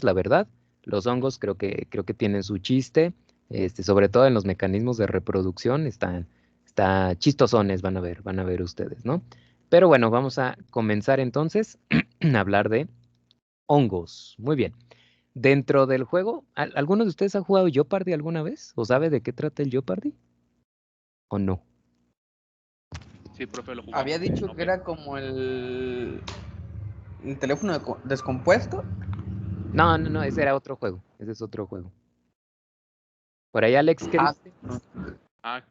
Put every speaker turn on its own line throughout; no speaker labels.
la verdad. Los hongos creo que tienen su chiste, sobre todo en los mecanismos de reproducción, está chistosones, van a ver ustedes, ¿no? Pero bueno, vamos a comenzar entonces a hablar de hongos. Muy bien. Dentro del juego, ¿alguno de ustedes ha jugado Jeopardy alguna vez? ¿O sabe de qué trata el Jeopardy? ¿O no?
Sí, profe, lo
Había
jugamos en
dicho que
Open.
era como el teléfono descompuesto.
No, no, no, ese era otro juego. Ese es otro juego. Por ahí, Alex, ¿qué
Ah,
dice?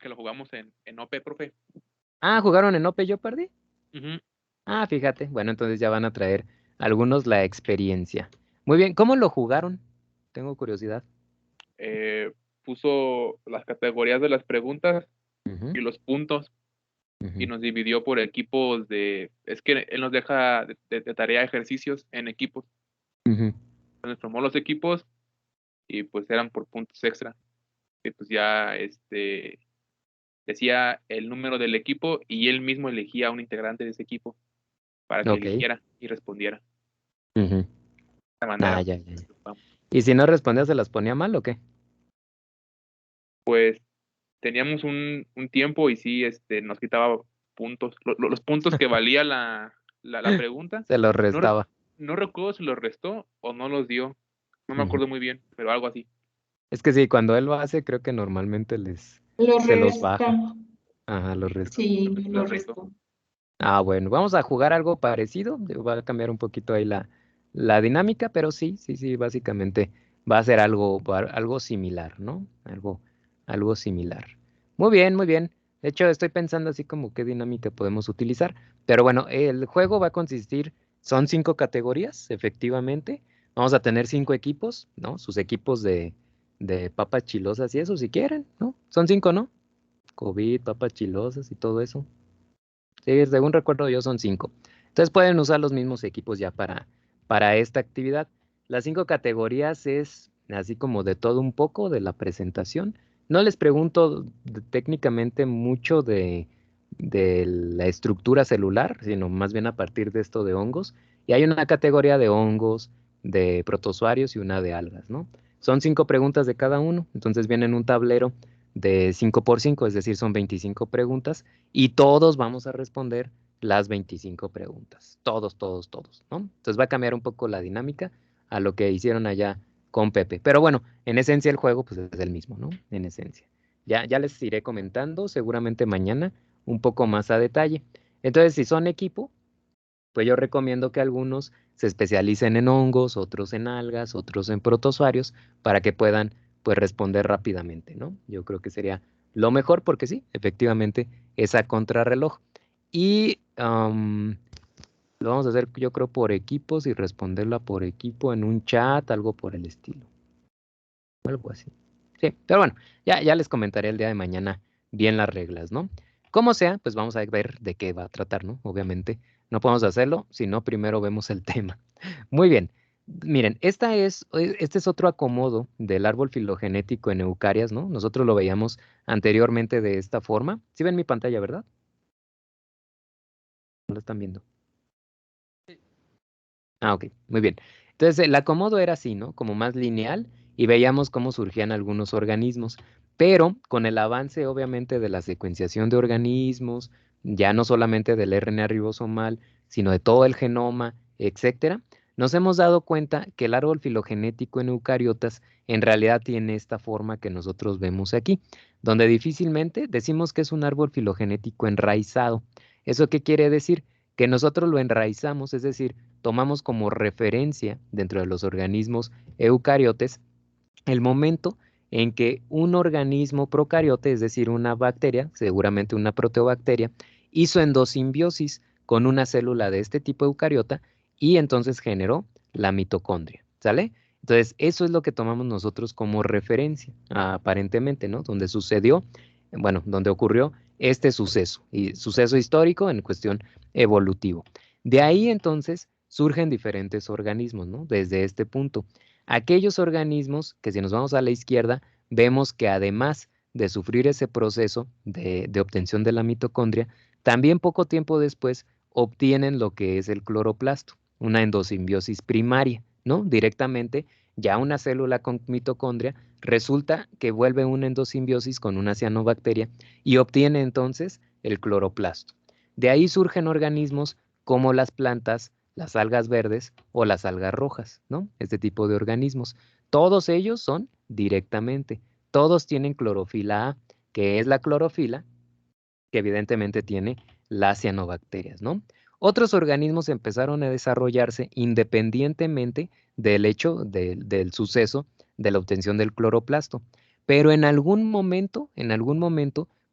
Que lo jugamos en OP, profe.
Ah, ¿jugaron en Ope Jeopardy?
Ujú.
Ah, fíjate. Bueno, entonces ya van a traer algunos la experiencia. Muy bien, ¿cómo lo jugaron? Tengo curiosidad.
Eh, Puso las categorías de las preguntas
Ujú,
y los puntos y
ujú,
nos dividió por equipos es que él nos deja de tarea ejercicios en equipos.
ujú.
Entonces formó los equipos y pues eran por puntos extra. Y pues ya decía el número del equipo y él mismo elegía a un integrante de ese equipo para que
Ok.
eligiera y respondiera. De
Ujú.
esta
Ah,
manera,
ya, ya, ya.
pues, jugamos.
¿Y si no respondía, se las ponía mal o qué?
Pues teníamos un tiempo y sí, nos quitaba puntos. Los puntos que valía la pregunta,
Se los
no, re-
restaba.
no recuerdo si los restó o no los dio. No me
Ujú.
acuerdo muy bien, pero algo así.
Es que sí, cuando él lo hace, creo que normalmente
Lo
se los
resta.
baja. Ajá, los resta.
Sí, lo
Los restó.
restó.
Ah, bueno, vamos a jugar algo parecido. Va a cambiar un poquito ahí la dinámica, pero sí, sí, sí, básicamente va a ser algo similar, ¿no? Algo similar. Muy bien, muy bien. De hecho, estoy pensando así como qué dinámica podemos utilizar. Pero bueno, el juego va a consistir, son 5 categorías, efectivamente. Vamos a tener 5 equipos, ¿no? Sus equipos de papas chilosas y eso, si quieren, ¿no? Son 5, ¿no? COVID, papas chilosas y todo eso. Sí, según recuerdo yo son 5. Entonces pueden usar los mismos equipos ya para esta actividad. Las 5 categorías es así como de todo un poco de la presentación. No les pregunto técnicamente mucho de la estructura celular, sino más bien a partir de esto de hongos. Y hay una categoría de hongos, de protozoarios y una de algas, ¿no? Son 5 preguntas de cada uno. Entonces viene en un tablero de 5 por 5, es decir, son 25 preguntas y todos vamos a responder las 25 preguntas. Todos, todos, todos, ¿no? Entonces va a cambiar un poco la dinámica a lo que hicieron allá con Pepe. Pero bueno, en esencia el juego pues es el mismo, ¿no? En esencia. Ya les iré comentando seguramente mañana un poco más a detalle. Entonces, si son equipo, pues yo recomiendo que algunos se especialicen en hongos, otros en algas, otros en protozoarios, para que puedan pues responder rápidamente, ¿no? Yo creo que sería lo mejor porque sí, efectivamente es a contrarreloj. Y lo vamos a hacer yo creo por equipos y responderla por equipo en un chat, algo por el estilo, algo así. Sí, pero bueno, ya les comentaré el día de mañana bien las reglas, ¿no? Como sea, pues vamos a ver de qué va a tratar, ¿no? Obviamente, no podemos hacerlo si no primero vemos el tema. Muy bien. Miren, este es otro acomodo del árbol filogenético en eucarias, ¿no? Nosotros lo veíamos anteriormente de esta forma. ¿Sí ven mi pantalla, verdad? ¿No lo están viendo? Ah, ok, muy bien. Entonces, el acomodo era así, ¿no? Como más lineal y veíamos cómo surgían algunos organismos, pero con el avance, obviamente, de la secuenciación de organismos, ya no solamente del RNA ribosomal, sino de todo el genoma, etcétera, nos hemos dado cuenta que el árbol filogenético en eucariotas en realidad tiene esta forma que nosotros vemos aquí, donde difícilmente decimos que es un árbol filogenético enraizado. ¿Eso qué quiere decir? Que nosotros lo enraizamos, es decir, tomamos como referencia dentro de los organismos eucariotes el momento en que un organismo procariote, es decir, una bacteria, seguramente una proteobacteria, hizo endosimbiosis con una célula de este tipo eucariota y entonces generó la mitocondria, ¿sale? Entonces, eso es lo que tomamos nosotros como referencia, aparentemente, ¿no? Donde sucedió, bueno, donde ocurrió este suceso, y suceso histórico en cuestión evolutivo. De ahí entonces surgen diferentes organismos, ¿no? Desde este punto. Aquellos organismos que si nos vamos a la izquierda, vemos que además de sufrir ese proceso de obtención de la mitocondria, también poco tiempo después obtienen lo que es el cloroplasto, una endosimbiosis primaria, ¿no? Directamente, ya una célula con mitocondria resulta que vuelve una endosimbiosis con una cianobacteria y obtiene entonces el cloroplasto. De ahí surgen organismos como las plantas, las algas verdes o las algas rojas, ¿no? Este tipo de organismos. Todos ellos son directamente, todos tienen clorofila A, que es la clorofila que evidentemente tiene las cianobacterias, ¿no? Otros organismos empezaron a desarrollarse independientemente del hecho del suceso de la obtención del cloroplasto, pero en algún momento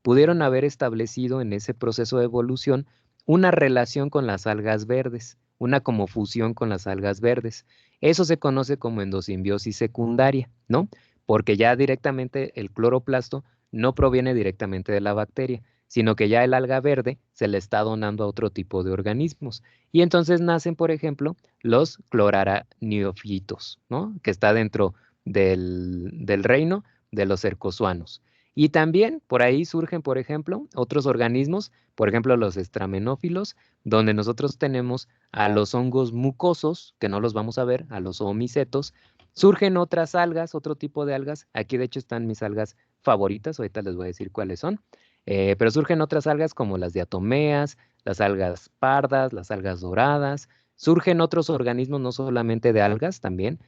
pudieron haber establecido en ese proceso de evolución una relación con las algas verdes, una como fusión con las algas verdes. Eso se conoce como endosimbiosis secundaria, ¿no? Porque ya directamente el cloroplasto no proviene directamente de la bacteria, sino que ya el alga verde se le está donando a otro tipo de organismos. Y entonces nacen, por ejemplo, los cloraraniófitos, ¿no? Que está dentro del reino de los cercozoanos. Y también por ahí surgen, por ejemplo, otros organismos, por ejemplo, los estramenófilos, donde nosotros tenemos a los hongos mucosos, que no los vamos a ver, a los omicetos. Surgen otras algas, otro tipo de algas. Aquí de hecho están mis algas favoritas, ahorita les voy a decir cuáles son. Pero surgen otras algas como las diatomeas, las algas pardas, las algas doradas. Surgen otros organismos, no solamente de algas, también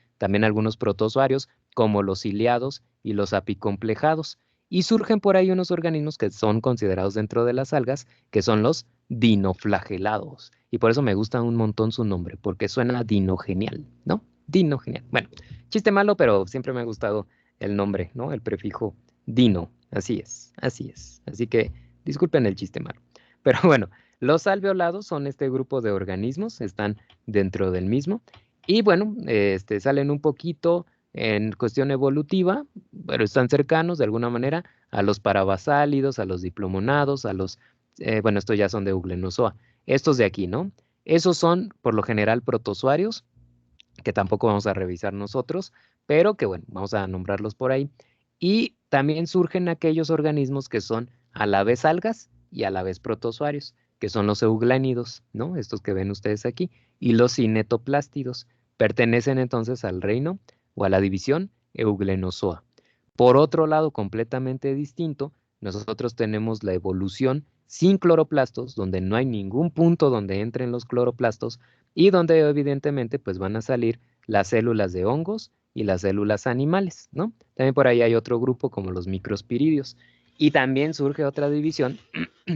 algunos protozoarios, como los ciliados y los apicomplejados. Y surgen por ahí unos organismos que son considerados dentro de las algas, que son los dinoflagelados. Y por eso me gusta un montón su nombre, porque suena dinogenial, ¿no? Dinogenial. Bueno, chiste malo, pero siempre me ha gustado el nombre, ¿no? El prefijo dino. Así es, así es. Así que disculpen el chiste malo. Pero bueno, los alveolados son este grupo de organismos, están dentro del mismo. Y bueno, salen un poquito en cuestión evolutiva, pero están cercanos de alguna manera a los parabasálidos, a los diplomonados, bueno, estos ya son de Euglenozoa. Estos de aquí, ¿no? Esos son por lo general protozoarios, que tampoco vamos a revisar nosotros, pero que bueno, vamos a nombrarlos por ahí. Y también surgen aquellos organismos que son a la vez algas y a la vez protozoarios, que son los euglánidos, ¿no? Estos que ven ustedes aquí, y los cinetoplástidos. Pertenecen entonces al reino o a la división Euglenozoa. Por otro lado, completamente distinto, nosotros tenemos la evolución sin cloroplastos, donde no hay ningún punto donde entren los cloroplastos y donde evidentemente pues van a salir las células de hongos y las células animales, ¿no? También por ahí hay otro grupo como los microspiridios. Y también surge otra división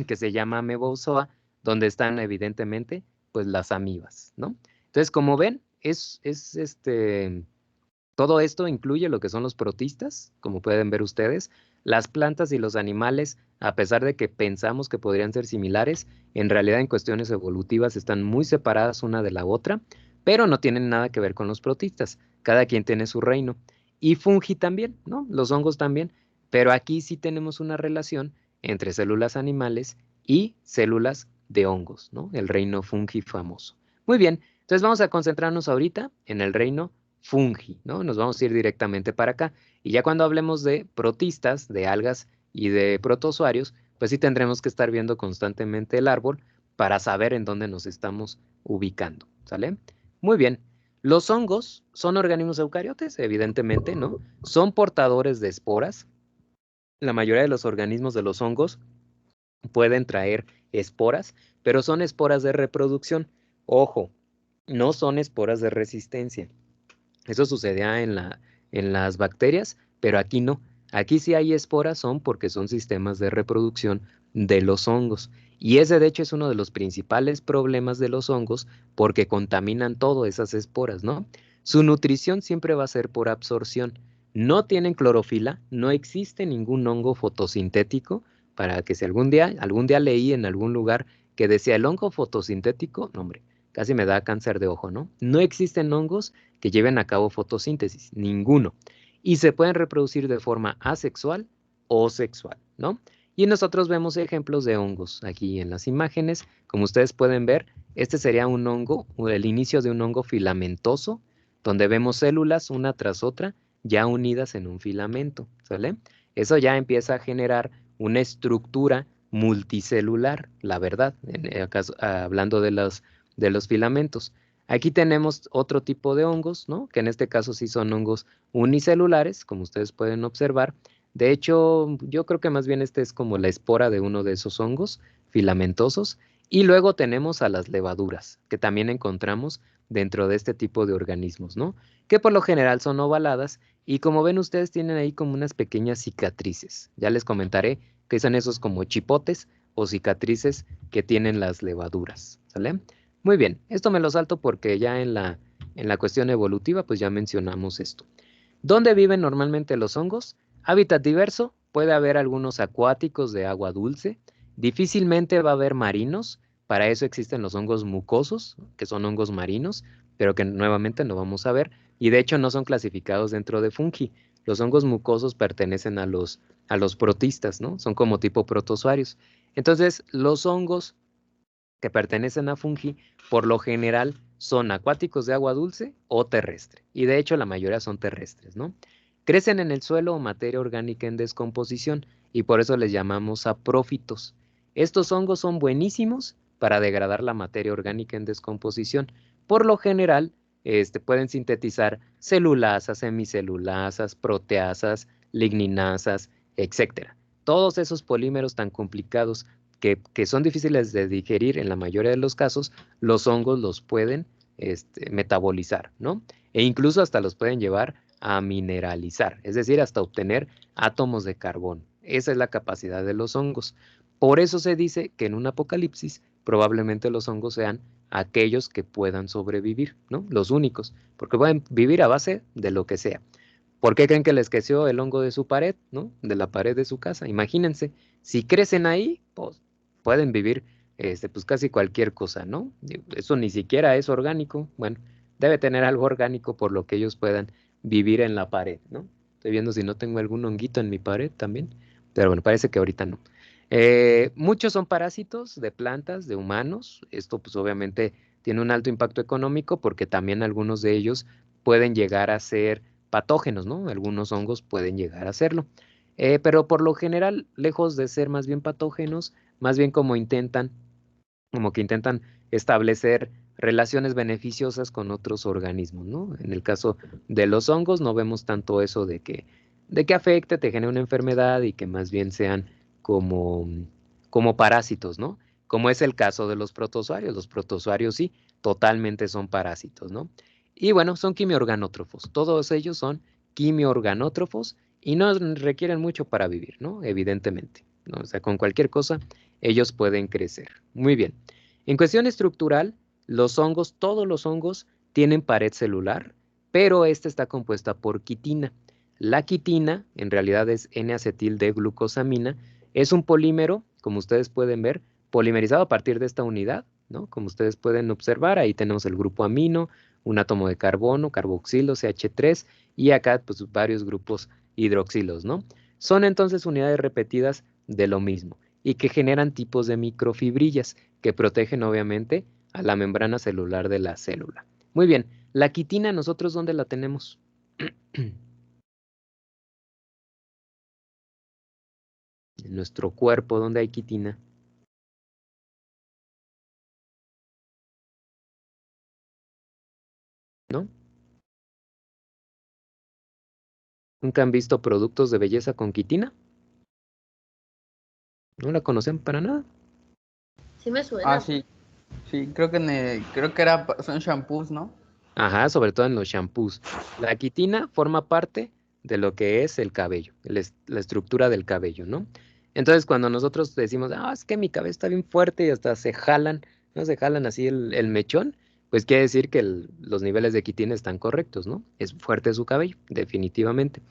que se llama amebozoa, donde están evidentemente pues las amibas, ¿no? Entonces, como ven, todo esto incluye lo que son los protistas, como pueden ver ustedes. Las plantas y los animales, a pesar de que pensamos que podrían ser similares, en realidad en cuestiones evolutivas están muy separadas una de la otra, pero no tienen nada que ver con los protistas. Cada quien tiene su reino. Y fungi también, ¿no? Los hongos también. Pero aquí sí tenemos una relación entre células animales y células de hongos, ¿no? El reino fungi famoso. Muy bien, entonces vamos a concentrarnos ahorita en el reino fungi, ¿no? Nos vamos a ir directamente para acá. Y ya cuando hablemos de protistas, de algas y de protozoarios, pues sí tendremos que estar viendo constantemente el árbol para saber en dónde nos estamos ubicando, ¿sale? Muy bien. Los hongos son organismos eucariotes, evidentemente, ¿no? Son portadores de esporas. La mayoría de los organismos de los hongos pueden traer esporas, pero son esporas de reproducción. Ojo, no son esporas de resistencia. Eso sucedía en las bacterias, pero aquí no. Aquí sí hay esporas, son porque son sistemas de reproducción de los hongos. Y ese de hecho es uno de los principales problemas de los hongos porque contaminan todo esas esporas, ¿no? Su nutrición siempre va a ser por absorción. No tienen clorofila, no existe ningún hongo fotosintético para que si algún día leí en algún lugar que decía el hongo fotosintético, no hombre, casi me da cáncer de ojo, ¿no? No existen hongos que lleven a cabo fotosíntesis, ninguno. Y se pueden reproducir de forma asexual o sexual, ¿no? Y nosotros vemos ejemplos de hongos aquí en las imágenes. Como ustedes pueden ver, este sería un hongo, o el inicio de un hongo filamentoso, donde vemos células una tras otra ya unidas en un filamento, ¿sale? Eso ya empieza a generar una estructura multicelular, la verdad, hablando de los filamentos. Aquí tenemos otro tipo de hongos, ¿no? Que en este caso sí son hongos unicelulares, como ustedes pueden observar. De hecho, yo creo que más bien este es como la espora de uno de esos hongos filamentosos. Y luego tenemos a las levaduras, que también encontramos dentro de este tipo de organismos, ¿no? Que por lo general son ovaladas y como ven ustedes tienen ahí como unas pequeñas cicatrices. Ya les comentaré que son esos como chipotes o cicatrices que tienen las levaduras, ¿sale? Muy bien, esto me lo salto porque ya en la cuestión evolutiva pues ya mencionamos esto. ¿Dónde viven normalmente los hongos? Hábitat diverso, puede haber algunos acuáticos de agua dulce, difícilmente va a haber marinos, para eso existen los hongos mucosos, que son hongos marinos, pero que nuevamente no vamos a ver, y de hecho no son clasificados dentro de fungi. Los hongos mucosos pertenecen a los protistas, ¿no? Son como tipo protozoarios. Entonces, los hongos que pertenecen a fungi, por lo general son acuáticos de agua dulce o terrestre, y de hecho la mayoría son terrestres, ¿no? Crecen en el suelo o materia orgánica en descomposición, y por eso les llamamos saprófitos. Estos hongos son buenísimos para degradar la materia orgánica en descomposición. Por lo general, pueden sintetizar celulasas, semicelulasas, proteasas, ligninasas, etcétera. Todos esos polímeros tan complicados que son difíciles de digerir en la mayoría de los casos, los hongos los pueden metabolizar, ¿no? E incluso hasta los pueden llevar a mineralizar, es decir, hasta obtener átomos de carbón. Esa es la capacidad de los hongos. Por eso se dice que en un apocalipsis probablemente los hongos sean aquellos que puedan sobrevivir, ¿no? Los únicos, porque pueden vivir a base de lo que sea. ¿Por qué creen que les creció el hongo de su pared, ¿no? De la pared de su casa. Imagínense, si crecen ahí, pues pueden vivir pues casi cualquier cosa, ¿no? Eso ni siquiera es orgánico. Bueno, debe tener algo orgánico por lo que ellos puedan vivir en la pared, ¿no? Estoy viendo si no tengo algún honguito en mi pared también, pero bueno, parece que ahorita no. Muchos son parásitos de plantas, de humanos. Esto pues obviamente tiene un alto impacto económico porque también algunos de ellos pueden llegar a ser patógenos, ¿no? Algunos hongos pueden llegar a hacerlo. Pero por lo general, lejos de ser más bien patógenos, más bien como que intentan establecer relaciones beneficiosas con otros organismos, ¿no? En el caso de los hongos no vemos tanto eso de que afecte, te genere una enfermedad y que más bien sean como, como parásitos, ¿no? Como es el caso de los protozoarios. Los protozoarios sí, totalmente son parásitos, ¿no? Y bueno, son quimiorganótrofos. Todos ellos son quimiorganótrofos y no requieren mucho para vivir, ¿no? Evidentemente, ¿no? O sea, con cualquier cosa ellos pueden crecer. Muy bien. En cuestión estructural, los hongos, todos los hongos tienen pared celular, pero esta está compuesta por quitina. La quitina, en realidad es N-acetil de glucosamina, es un polímero, como ustedes pueden ver, polimerizado a partir de esta unidad, ¿no? Como ustedes pueden observar, ahí tenemos el grupo amino, un átomo de carbono, carboxilo, CH3, y acá pues varios grupos hidroxilos, ¿no? Son entonces unidades repetidas de lo mismo y que generan tipos de microfibrillas que protegen obviamente a la membrana celular de la célula. Muy bien, la quitina nosotros ¿dónde la tenemos? En nuestro cuerpo, ¿dónde hay quitina? ¿No? ¿Nunca han visto productos de belleza con quitina? ¿No la conocen para nada?
Sí me
Ah,
suena.
sí. Sí, creo que creo que son shampoos, ¿no?
Ajá, sobre todo en los shampoos. La quitina forma parte de lo que es el cabello, la estructura del cabello, ¿no? Entonces, cuando nosotros decimos, ah, es que mi cabello está bien fuerte y hasta se jalan, ¿no? Se jalan así el mechón, pues quiere decir que los niveles de quitina están correctos, ¿no? Es fuerte su cabello, definitivamente.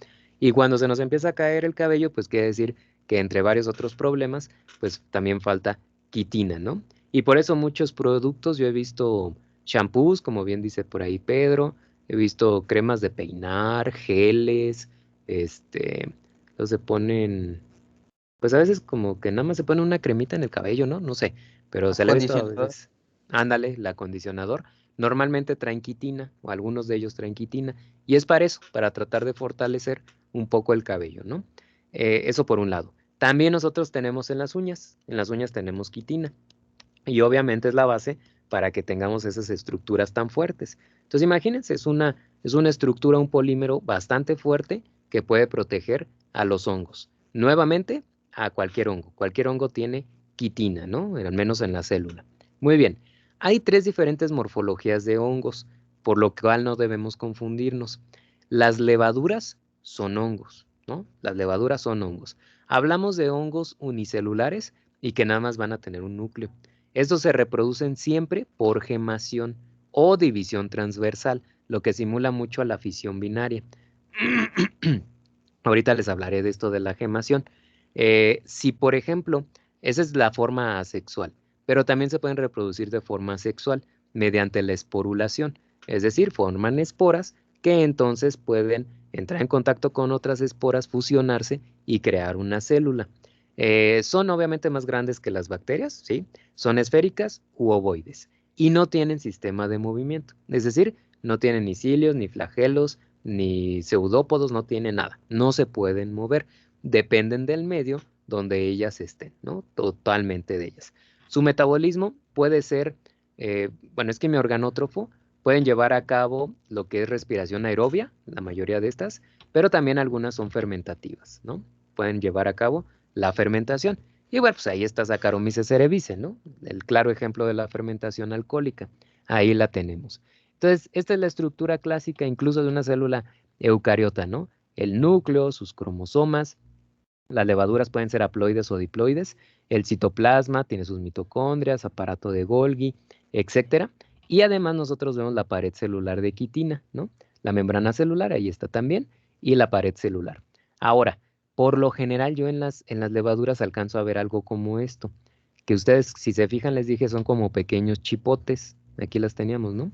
Y cuando se nos empieza a caer el cabello, pues quiere decir que entre varios otros problemas, pues también falta quitina, ¿no? Y por eso muchos productos, yo he visto shampoos, como bien dice por ahí Pedro. He visto cremas de peinar, geles, los se ponen, pues a veces como que nada más se pone una cremita en el cabello, ¿no? No sé, pero se le ha visto a
Acondicionador.
veces. Ándale, el acondicionador. Normalmente traen quitina, o algunos de ellos traen quitina, y es para eso, para tratar de fortalecer un poco el cabello, ¿no? Eso por un lado. También nosotros tenemos en las uñas tenemos quitina, y obviamente es la base para que tengamos esas estructuras tan fuertes. Entonces imagínense, es una estructura, un polímero bastante fuerte que puede proteger a los hongos. Nuevamente, a cualquier hongo. Cualquier hongo tiene quitina, ¿no? Al menos en la célula. Muy bien. Hay 3 diferentes morfologías de hongos, por lo cual no debemos confundirnos. Las levaduras son hongos, ¿no? Las levaduras son hongos. Hablamos de hongos unicelulares y que nada más van a tener un núcleo. Estos se reproducen siempre por gemación o división transversal, lo que simula mucho a la fisión binaria. Ahorita les hablaré de esto de la gemación. Si, por ejemplo, esa es la forma asexual, pero también se pueden reproducir de forma sexual mediante la esporulación, es decir, forman esporas que entonces pueden entrar en contacto con otras esporas, fusionarse y crear una célula. Son obviamente más grandes que las bacterias, ¿sí? Son esféricas u ovoides y no tienen sistema de movimiento, es decir, no tienen ni cilios, ni flagelos, ni pseudópodos, no tienen nada, no se pueden mover, dependen del medio donde ellas estén, ¿no? Totalmente de ellas. Su metabolismo puede ser, bueno, es quimio-organótrofo, pueden llevar a cabo lo que es respiración aerobia, la mayoría de estas, pero también algunas son fermentativas, ¿no? Pueden llevar a cabo la fermentación. Y bueno, pues ahí está Saccharomyces cerevisiae, ¿no? El claro ejemplo de la fermentación alcohólica. Ahí la tenemos. Entonces, esta es la estructura clásica incluso de una célula eucariota, ¿no? El núcleo, sus cromosomas, las levaduras pueden ser haploides o diploides, el citoplasma tiene sus mitocondrias, aparato de Golgi, etcétera. Y además nosotros vemos la pared celular de quitina, ¿no? La membrana celular, ahí está también, y la pared celular. Ahora, por lo general yo en las levaduras alcanzo a ver algo como esto, que ustedes, si se fijan, les dije, son como pequeños chipotes. Aquí las teníamos, ¿no?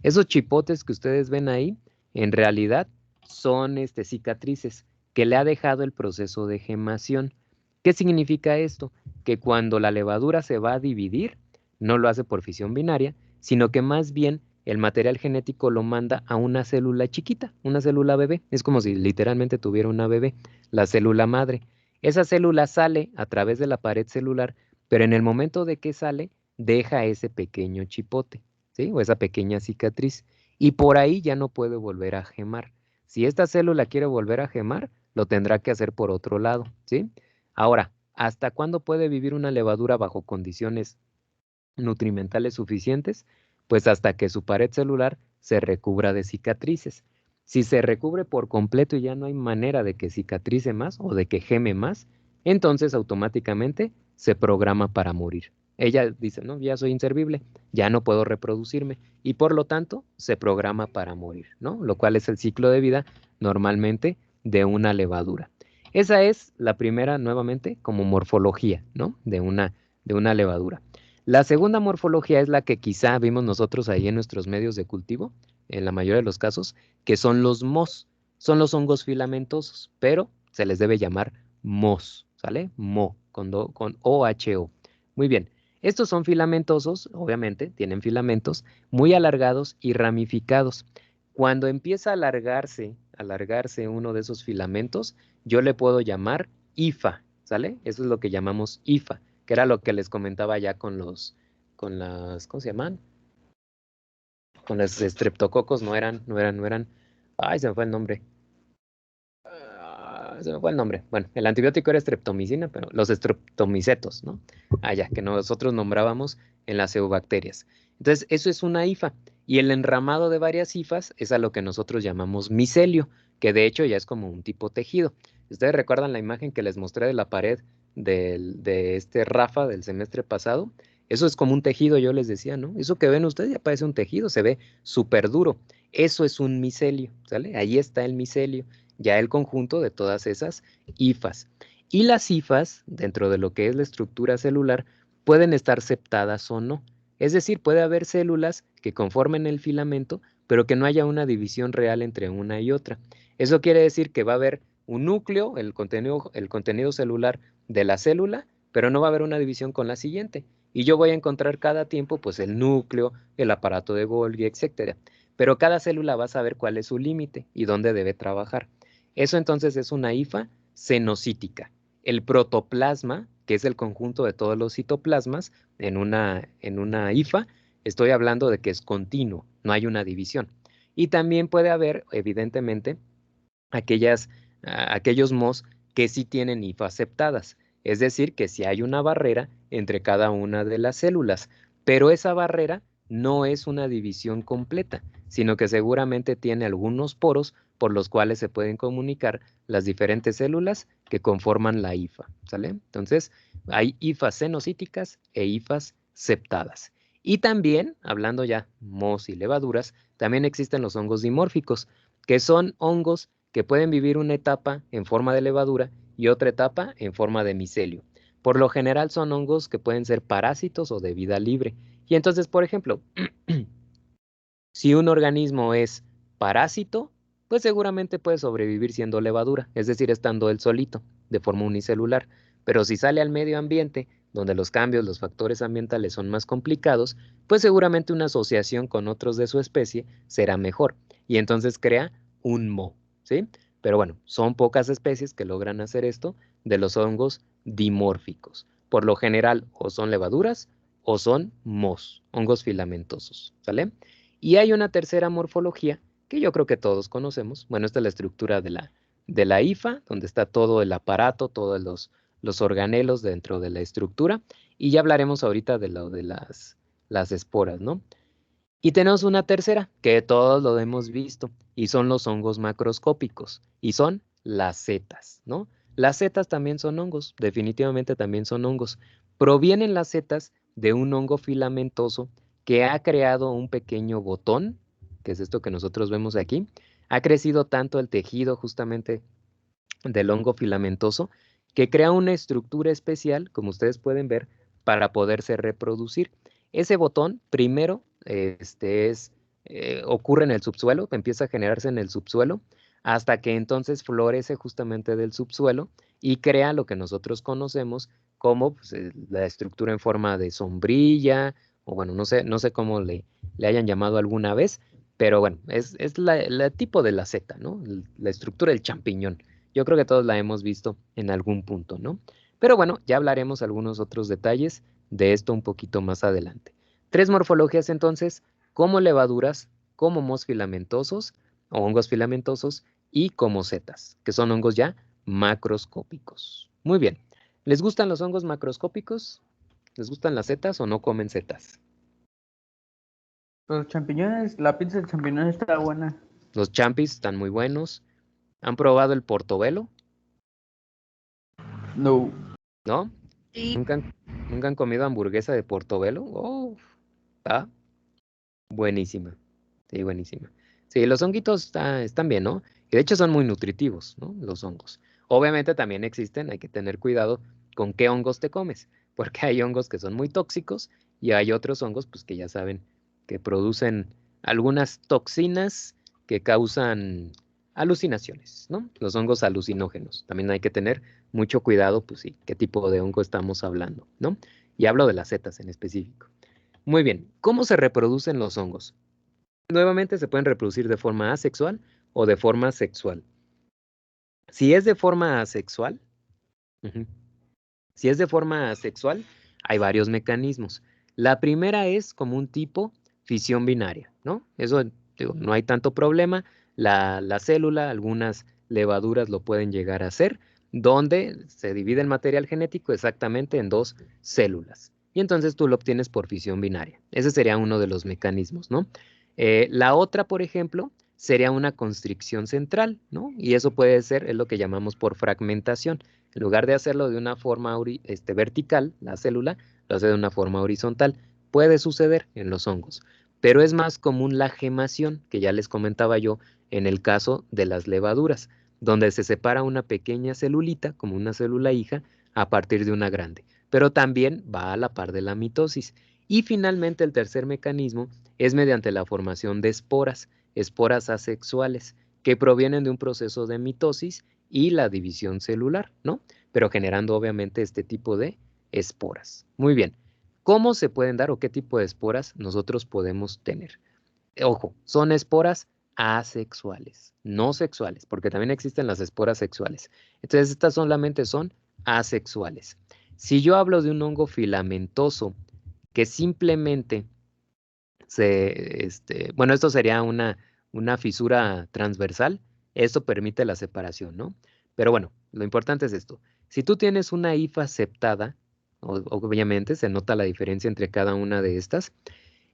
Esos chipotes que ustedes ven ahí, en realidad son cicatrices que le ha dejado el proceso de gemación. ¿Qué significa esto? Que cuando la levadura se va a dividir, no lo hace por fisión binaria, sino que más bien el material genético lo manda a una célula chiquita, una célula bebé. Es como si literalmente tuviera una bebé, la célula madre. Esa célula sale a través de la pared celular, pero en el momento de que sale, deja ese pequeño chipote, ¿sí? O esa pequeña cicatriz. Y por ahí ya no puede volver a gemar. Si esta célula quiere volver a gemar, lo tendrá que hacer por otro lado, ¿sí? Ahora, ¿hasta cuándo puede vivir una levadura bajo condiciones nutrimentales suficientes? Pues hasta que su pared celular se recubra de cicatrices. Si se recubre por completo y ya no hay manera de que cicatrice más o de que geme más, entonces automáticamente se programa para morir. Ella dice, no, ya soy inservible, ya no puedo reproducirme y por lo tanto se programa para morir, ¿no? Lo cual es el ciclo de vida normalmente de una levadura. Esa es la primera, nuevamente, como morfología, ¿no? De una levadura. La segunda morfología es la que quizá vimos nosotros ahí en nuestros medios de cultivo, en la mayoría de los casos, que son los mohs. Son los hongos filamentosos, pero se les debe llamar mohs, ¿sale? Mo, con OHO. Muy bien. Estos son filamentosos, obviamente, tienen filamentos muy alargados y ramificados. Cuando empieza a alargarse uno de esos filamentos, yo le puedo llamar hifa, ¿sale? Eso es lo que llamamos hifa, que era lo que les comentaba ya ¿cómo se llaman? Con los estreptococos, ay, se me fue el nombre. Se me fue el nombre. Bueno, el antibiótico era streptomicina, pero los streptomicetos, ¿no? Ya, que nosotros nombrábamos en las eubacterias. Entonces, eso es una hifa. Y el enramado de varias hifas es a lo que nosotros llamamos micelio, que de hecho ya es como un tipo tejido. ¿Ustedes recuerdan la imagen que les mostré de la pared de este Rafa del semestre pasado? Eso es como un tejido, yo les decía, ¿no? Eso que ven ustedes ya parece un tejido, se ve súper duro. Eso es un micelio, ¿sale? Ahí está el micelio, ya el conjunto de todas esas hifas. Y las hifas, dentro de lo que es la estructura celular, pueden estar septadas o no. Es decir, puede haber células que conformen el filamento, pero que no haya una división real entre una y otra. Eso quiere decir que va a haber un núcleo, el contenido celular de la célula, pero no va a haber una división con la siguiente. Y yo voy a encontrar cada tiempo, pues, el núcleo, el aparato de Golgi, etcétera. Pero cada célula va a saber cuál es su límite y dónde debe trabajar. Eso entonces es una hifa cenocítica. El protoplasma, que es el conjunto de todos los citoplasmas en una hifa, Estoy hablando de que es continuo, no hay una división. Y también puede haber, evidentemente, aquellos mos que sí tienen hifas septadas, es decir, que sí hay una barrera entre cada una de las células, pero esa barrera no es una división completa, sino que seguramente tiene algunos poros por los cuales se pueden comunicar las diferentes células que conforman la hifa, ¿sale? Entonces, hay hifas cenocíticas e hifas septadas. Y también, hablando ya mos y levaduras, también existen los hongos dimórficos, que son hongos que pueden vivir una etapa en forma de levadura y otra etapa en forma de micelio. Por lo general son hongos que pueden ser parásitos o de vida libre. Y entonces, por ejemplo, si un organismo es parásito, pues seguramente puede sobrevivir siendo levadura, es decir, estando él solito, de forma unicelular. Pero si sale al medio ambiente, donde los cambios, los factores ambientales son más complicados, pues seguramente una asociación con otros de su especie será mejor. Y entonces crea un moho, ¿sí? Pero bueno, son pocas especies que logran hacer esto de los hongos dimórficos. Por lo general, o son levaduras o son mohos, hongos filamentosos, ¿sale? Y hay una tercera morfología que yo creo que todos conocemos. Bueno, esta es la estructura de la hifa, donde está todo el aparato, todos los organelos dentro de la estructura. Y ya hablaremos ahorita de lo de las esporas, ¿no? Y tenemos una tercera, que todos lo hemos visto, y son los hongos macroscópicos, y son las setas, ¿no? Las setas también son hongos, definitivamente también son hongos. Provienen las setas de un hongo filamentoso que ha creado un pequeño botón, que es esto que nosotros vemos aquí. Ha crecido tanto el tejido justamente del hongo filamentoso que crea una estructura especial, como ustedes pueden ver, para poderse reproducir. Ese botón primero ocurre en el subsuelo, empieza a generarse en el subsuelo, hasta que entonces florece justamente del subsuelo y crea lo que nosotros conocemos como pues, la estructura en forma de sombrilla, o bueno, no sé cómo le hayan llamado alguna vez, pero bueno, es la tipo de la seta, ¿no? La estructura del champiñón. Yo creo que todos la hemos visto en algún punto, ¿no? Pero bueno, ya hablaremos algunos otros detalles de esto un poquito más adelante. Tres morfologías entonces, como levaduras, como mohos filamentosos o hongos filamentosos y como setas, que son hongos ya macroscópicos. Muy bien. ¿Les gustan los hongos macroscópicos? ¿Les gustan las setas o no comen setas?
Los champiñones, la pizza de champiñones está buena.
Los champis están muy buenos. ¿Han probado el portobelo?
No.
¿No?
Sí,
¿Nunca han comido hamburguesa de portobelo? Oh, está buenísima. Sí, buenísima. Sí, los honguitos están bien, ¿no? Y de hecho son muy nutritivos, ¿no? Los hongos. Obviamente también existen, hay que tener cuidado con qué hongos te comes, porque hay hongos que son muy tóxicos y hay otros hongos, pues que ya saben, que producen algunas toxinas que causan alucinaciones, ¿no? Los hongos alucinógenos. También hay que tener mucho cuidado, pues sí, qué tipo de hongo estamos hablando, ¿no? Y hablo de las setas en específico. Muy bien, ¿cómo se reproducen los hongos? Nuevamente se pueden reproducir de forma asexual o de forma sexual. Si es de forma asexual, ujú, si es de forma asexual, hay varios mecanismos. La primera es como un tipo fisión binaria, ¿no? Eso digo, no hay tanto problema. La célula, algunas levaduras lo pueden llegar a hacer, donde se divide el material genético exactamente en dos células. Y entonces tú lo obtienes por fisión binaria. Ese sería uno de los mecanismos, ¿no? La otra, por ejemplo, sería una constricción central, ¿no? Y eso puede ser, es lo que llamamos por fragmentación. En lugar de hacerlo de una forma vertical, la célula lo hace de una forma horizontal. Puede suceder en los hongos, pero es más común la gemación, que ya les comentaba yo, en el caso de las levaduras, donde se separa una pequeña celulita, como una célula hija, a partir de una grande. Pero también va a la par de la mitosis. Y finalmente el tercer mecanismo es mediante la formación de esporas, esporas asexuales, que provienen de un proceso de mitosis y la división celular, ¿no? Pero generando obviamente este tipo de esporas. Muy bien. ¿Cómo se pueden dar o qué tipo de esporas nosotros podemos tener? Ojo, son esporas asexuales, no sexuales, porque también existen las esporas sexuales. Entonces, estas solamente son asexuales. Si yo hablo de un hongo filamentoso que simplemente bueno, esto sería una fisura transversal. Esto permite la separación, ¿no? Pero bueno, lo importante es esto. Si tú tienes una hifa septada, obviamente se nota la diferencia entre cada una de estas.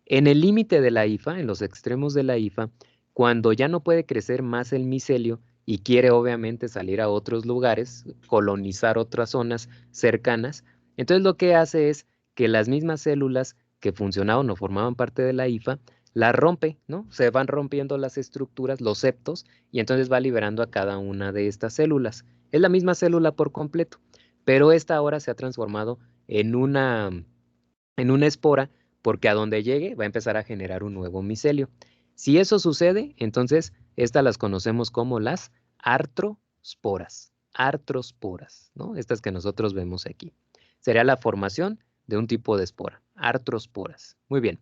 En el límite de la hifa, en los extremos de la hifa, cuando ya no puede crecer más el micelio y quiere obviamente salir a otros lugares, colonizar otras zonas cercanas, entonces lo que hace es que las mismas células que funcionaban o formaban parte de la hifa, la rompe, ¿no? Se van rompiendo las estructuras, los septos, y entonces va liberando a cada una de estas células. Es la misma célula por completo, pero esta ahora se ha transformado en una espora, porque a donde llegue va a empezar a generar un nuevo micelio. Si eso sucede, entonces estas las conocemos como las artrosporas, ¿no? Estas que nosotros vemos aquí. Sería la formación de un tipo de espora, artrosporas. Muy bien.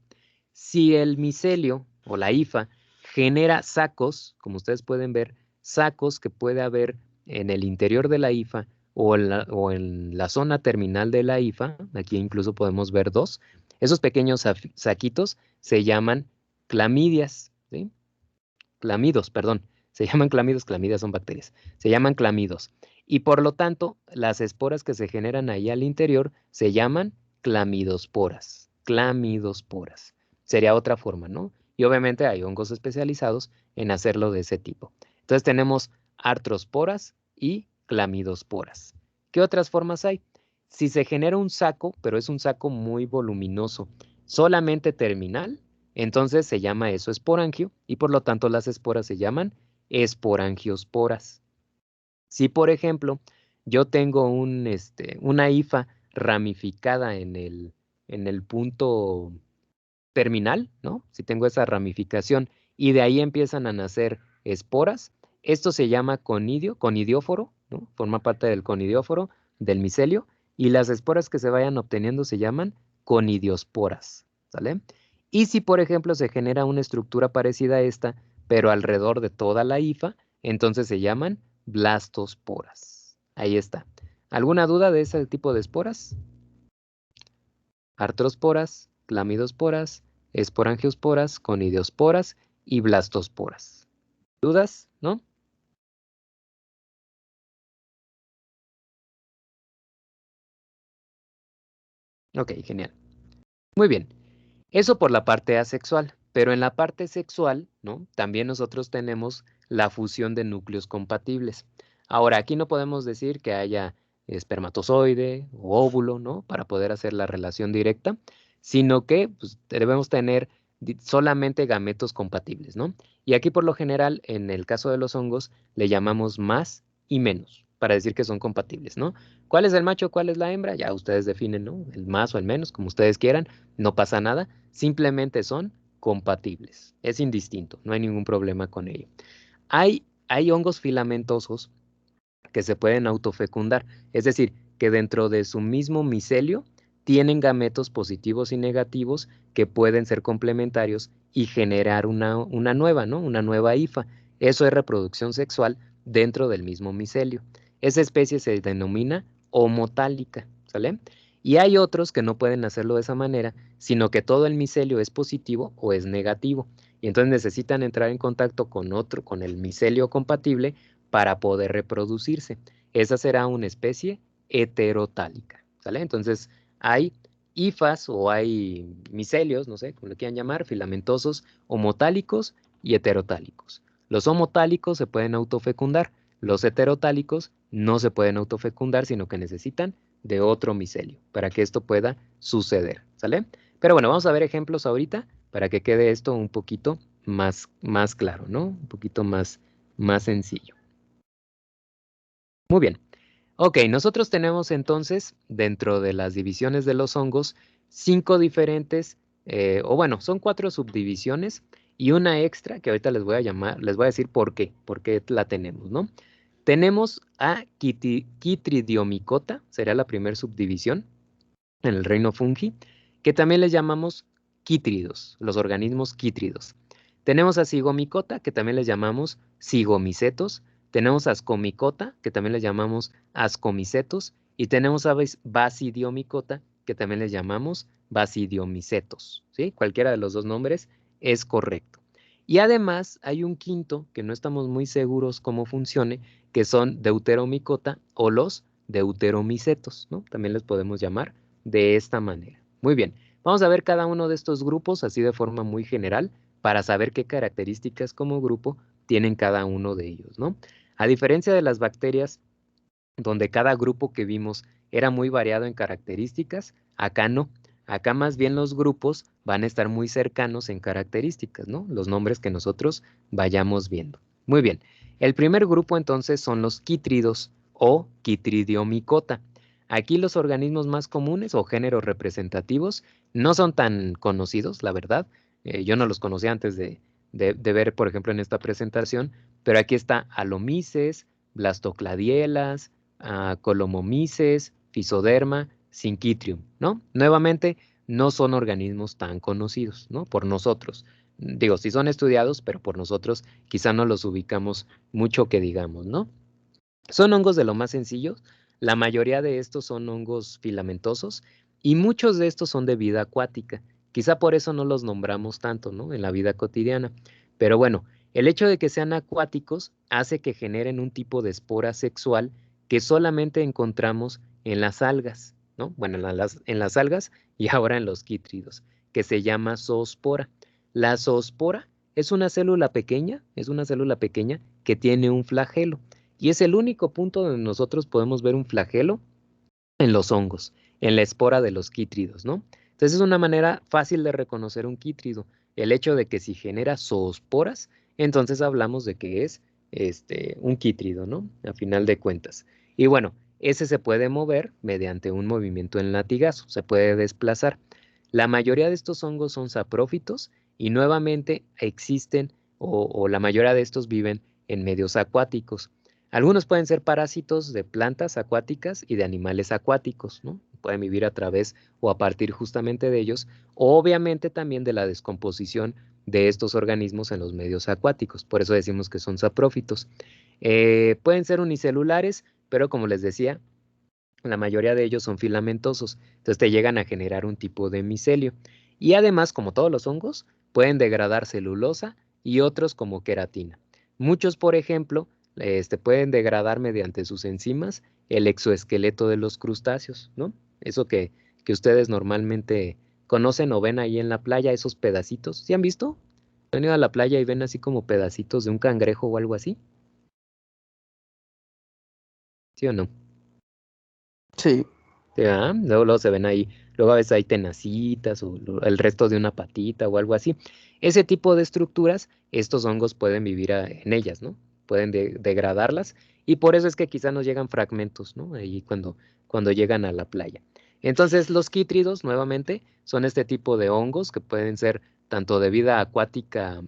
Si el micelio o la hifa genera sacos, como ustedes pueden ver, sacos que puede haber en el interior de la hifa o en la zona terminal de la hifa, aquí incluso podemos ver dos, esos pequeños saquitos se llaman clamidias, ¿sí? Clamidos, perdón, se llaman clamidos, clamidias son bacterias, se llaman clamidos. Y por lo tanto, las esporas que se generan ahí al interior se llaman clamidosporas, clamidosporas. Sería otra forma, ¿no? Y obviamente hay hongos especializados en hacerlo de ese tipo. Entonces tenemos artrosporas y clamidosporas. ¿Qué otras formas hay? Si se genera un saco, pero es un saco muy voluminoso, solamente terminal, entonces se llama eso esporangio y por lo tanto las esporas se llaman esporangiosporas. Si por ejemplo yo tengo una hifa ramificada en el punto terminal, ¿no? Si tengo esa ramificación y de ahí empiezan a nacer esporas, esto se llama conidióforo, ¿no? Forma parte del conidióforo, del micelio, y las esporas que se vayan obteniendo se llaman conidiosporas, ¿sale? Y si, por ejemplo, se genera una estructura parecida a esta, pero alrededor de toda la hifa, entonces se llaman blastosporas. Ahí está. ¿Alguna duda de ese tipo de esporas? Artrosporas, clamidosporas, esporangiosporas, conidiosporas y blastosporas. ¿Dudas? ¿No? Ok, genial. Muy bien. Eso por la parte asexual, pero en la parte sexual, ¿no? También nosotros tenemos la fusión de núcleos compatibles. Ahora, aquí no podemos decir que haya espermatozoide o óvulo, ¿no? Para poder hacer la relación directa, sino que pues, debemos tener solamente gametos compatibles, ¿no? Y aquí por lo general, en el caso de los hongos, le llamamos más y menos, para decir que son compatibles, ¿no? ¿Cuál es el macho, cuál es la hembra? Ya ustedes definen, ¿no? El más o el menos, como ustedes quieran, no pasa nada, simplemente son compatibles, es indistinto, no hay ningún problema con ello. Hay hongos filamentosos que se pueden autofecundar, es decir, que dentro de su mismo micelio tienen gametos positivos y negativos que pueden ser complementarios y generar una nueva, ¿no? Una nueva hifa. Eso es reproducción sexual dentro del mismo micelio. Esa especie se denomina homotálica, ¿sale? Y hay otros que no pueden hacerlo de esa manera, sino que todo el micelio es positivo o es negativo. Y entonces necesitan entrar en contacto con el micelio compatible para poder reproducirse. Esa será una especie heterotálica, ¿sale? Entonces hay hifas o hay micelios, no sé, como lo quieran llamar, filamentosos, homotálicos y heterotálicos. Los homotálicos se pueden autofecundar, los heterotálicos no se pueden autofecundar, sino que necesitan de otro micelio para que esto pueda suceder, ¿sale? Pero bueno, vamos a ver ejemplos ahorita para que quede esto un poquito más claro, ¿no? Un poquito más sencillo. Muy bien. Ok, nosotros tenemos entonces dentro de las divisiones de los hongos 5 diferentes, o bueno, son 4 subdivisiones y una extra que ahorita les voy a decir por qué la tenemos, ¿no? Tenemos a Chytridiomycota, sería la primera subdivisión en el reino fungi, que también les llamamos quítridos, los organismos quítridos. Tenemos a Zygomicota, que también les llamamos zigomicetos. Tenemos a Ascomicota, que también les llamamos ascomicetos. Y tenemos a Basidiomycota, que también les llamamos basidiomicetos, ¿sí? Cualquiera de los dos nombres es correcto. Y además hay un quinto que no estamos muy seguros cómo funcione, que son deuteromicota o los deuteromicetos, ¿no? También les podemos llamar de esta manera. Muy bien, vamos a ver cada uno de estos grupos así de forma muy general para saber qué características como grupo tienen cada uno de ellos, ¿no? A diferencia de las bacterias, donde cada grupo que vimos era muy variado en características, acá no. Acá más bien los grupos van a estar muy cercanos en características, ¿no? Los nombres que nosotros vayamos viendo. Muy bien. El primer grupo entonces son los quítridos o Chytridiomycota. Aquí los organismos más comunes o géneros representativos no son tan conocidos, la verdad. Yo no los conocía antes de ver, por ejemplo, en esta presentación, pero aquí está Alomyces, Blastocladielas, Colomomices, Physoderma, Syncytium, ¿no? Nuevamente, no son organismos tan conocidos, ¿no? Por nosotros. Digo, sí son estudiados, pero por nosotros quizá no los ubicamos mucho que digamos, ¿no? Son hongos de lo más sencillos. La mayoría de estos son hongos filamentosos y muchos de estos son de vida acuática. Quizá por eso no los nombramos tanto, ¿no? En la vida cotidiana. Pero bueno, el hecho de que sean acuáticos hace que generen un tipo de espora sexual que solamente encontramos en las algas, ¿no? Bueno, en las algas y ahora en los quítridos, que se llama zoospora. La zoospora es una célula pequeña, que tiene un flagelo. Y es el único punto donde nosotros podemos ver un flagelo en los hongos, en la espora de los quítridos, ¿no? Entonces es una manera fácil de reconocer un quítrido. El hecho de que si genera zoosporas, entonces hablamos de que es un quítrido, ¿no? A final de cuentas. Y bueno, ese se puede mover mediante un movimiento en latigazo, se puede desplazar. La mayoría de estos hongos son saprófitos y nuevamente existen o la mayoría de estos viven en medios acuáticos. Algunos pueden ser parásitos de plantas acuáticas y de animales acuáticos, ¿no? Pueden vivir a través o a partir justamente de ellos, o obviamente también de la descomposición de estos organismos en los medios acuáticos. Por eso decimos que son saprófitos. Pueden ser unicelulares, pero como les decía, la mayoría de ellos son filamentosos, entonces te llegan a generar un tipo de micelio. Y además, como todos los hongos, pueden degradar celulosa y otros como queratina. Muchos, por ejemplo, pueden degradar mediante sus enzimas el exoesqueleto de los crustáceos, ¿no? Eso que ustedes normalmente conocen o ven ahí en la playa, esos pedacitos. ¿Sí han visto? ¿Han ido a la playa y ven así como pedacitos de un cangrejo o algo así? ¿Sí o no?
Sí.
Luego se ven ahí, luego a veces hay tenacitas o el resto de una patita o algo así. Ese tipo de estructuras, estos hongos pueden vivir en ellas, ¿no? Pueden degradarlas y por eso es que quizá nos llegan fragmentos, ¿no? Ahí cuando llegan a la playa. Entonces los quítridos, nuevamente, son este tipo de hongos que pueden ser tanto de vida acuática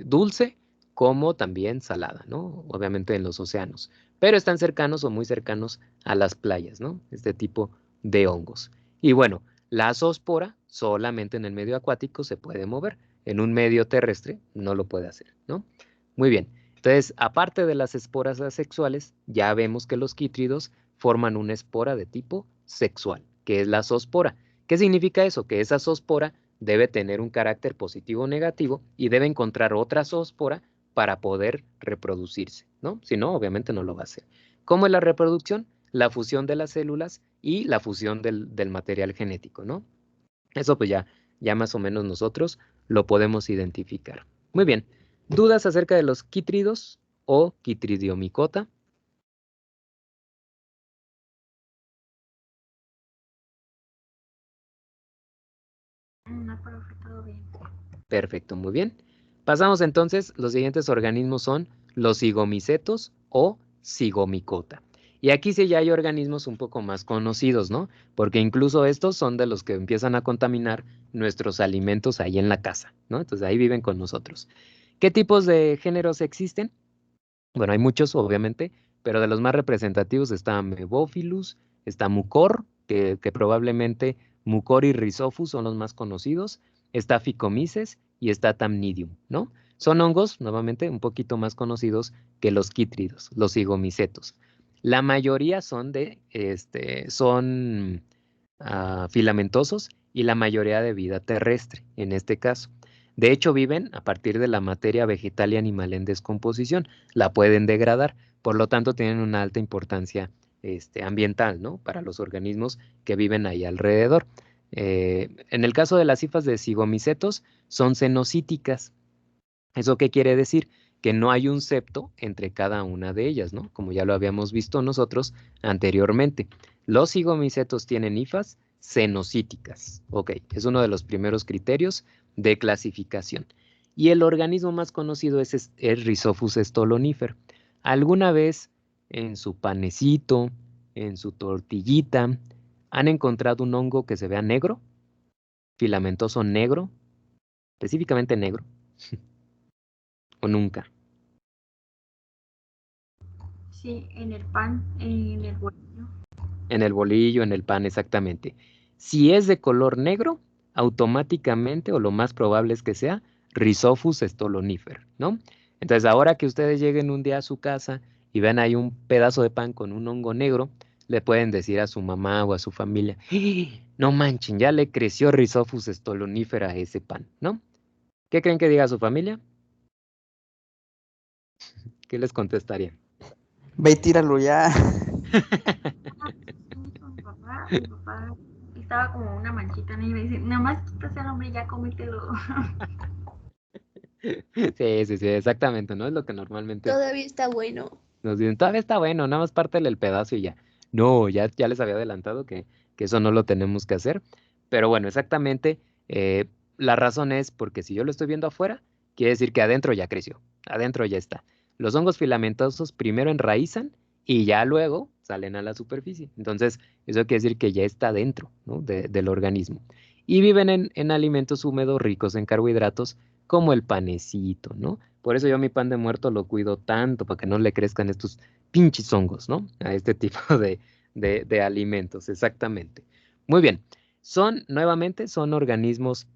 dulce como también salada, ¿no? Obviamente en los océanos, pero están cercanos o muy cercanos a las playas, ¿no? Este tipo de hongos. Y bueno, la zoospora solamente en el medio acuático se puede mover, en un medio terrestre no lo puede hacer, ¿no? Muy bien, entonces, aparte de las esporas asexuales, ya vemos que los quítridos forman una espora de tipo sexual, que es la zoospora. ¿Qué significa eso? Que esa zoospora debe tener un carácter positivo o negativo y debe encontrar otra zoospora para poder reproducirse, ¿no? Si no, obviamente no lo va a hacer. ¿Cómo es la reproducción? La fusión de las células y la fusión del material genético, ¿no? Eso pues ya más o menos nosotros lo podemos identificar. Muy bien. ¿Dudas acerca de los quítridos o Chytridiomycota?
No, profe, todo bien.
Perfecto, muy bien. Pasamos entonces, los siguientes organismos son los zigomicetos o zigomicota. Y aquí sí ya hay organismos un poco más conocidos, ¿no? Porque incluso estos son de los que empiezan a contaminar nuestros alimentos ahí en la casa, ¿no? Entonces ahí viven con nosotros. ¿Qué tipos de géneros existen? Bueno, hay muchos, obviamente, pero de los más representativos está Amebophilus, está Mucor, que probablemente Mucor y Rhizophus son los más conocidos, está Phycomyces y está Thamnidium, ¿no? Son hongos, nuevamente, un poquito más conocidos que los quítridos, los zigomicetos. La mayoría son filamentosos y la mayoría de vida terrestre, en este caso. De hecho, viven a partir de la materia vegetal y animal en descomposición, la pueden degradar, por lo tanto tienen una alta importancia ambiental, ¿no? Para los organismos que viven ahí alrededor. En el caso de las hifas de cigomicetos, son cenocíticas. ¿Eso qué quiere decir? Que no hay un septo entre cada una de ellas, ¿no? Como ya lo habíamos visto nosotros anteriormente. Los cigomicetos tienen hifas cenocíticas. Ok, es uno de los primeros criterios de clasificación. Y el organismo más conocido es el Rhizophus stolonifer. ¿Alguna vez en su panecito, en su tortillita, han encontrado un hongo que se vea negro, filamentoso negro, específicamente negro? ¿O nunca?
Sí, en el pan, en el bolillo.
En el bolillo, en el pan, exactamente. Si es de color negro, automáticamente, o lo más probable es que sea, Rhizophus stolonifer, ¿no? Entonces, ahora que ustedes lleguen un día a su casa y vean ahí un pedazo de pan con un hongo negro, le pueden decir a su mamá o a su familia, ¡Ah! No manchen, ya le creció Rhizophus stolonifer a ese pan, ¿no? ¿Qué creen que diga su familia? ¿Qué les contestaría?
Ve y tíralo ya.
Ah, sí, con mi papá estaba como una manchita negra y dice, nada más quítase al hombre, ya cómetelo.
Sí, sí, sí, exactamente, ¿no? Es lo que normalmente
Todavía está bueno.
nos dicen, todavía está bueno, nada más pártele el pedazo y ya. No, ya les había adelantado que eso no lo tenemos que hacer. Pero bueno, exactamente, la razón es porque si yo lo estoy viendo afuera, quiere decir que adentro ya creció, adentro ya está. Los hongos filamentosos primero enraizan y ya luego salen a la superficie. Entonces, eso quiere decir que ya está dentro, ¿no? del organismo. Y viven en alimentos húmedos ricos en carbohidratos, como el panecito, ¿no? Por eso yo mi pan de muerto lo cuido tanto, para que no le crezcan estos pinches hongos, ¿no? A este tipo de alimentos, exactamente. Muy bien. Nuevamente, son organismos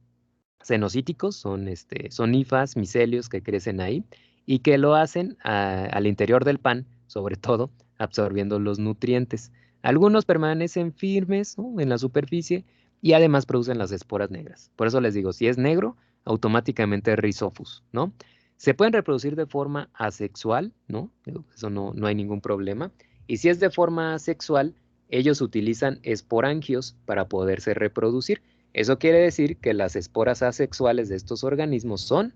cenocíticos, son hifas, micelios que crecen ahí y que lo hacen al interior del pan, sobre todo, absorbiendo los nutrientes. Algunos permanecen firmes, ¿no? En la superficie y además producen las esporas negras. Por eso les digo, si es negro, automáticamente es Rhizophus, ¿no? Se pueden reproducir de forma asexual, ¿no? Eso no hay ningún problema. Y si es de forma sexual, ellos utilizan esporangios para poderse reproducir. Eso quiere decir que las esporas asexuales de estos organismos son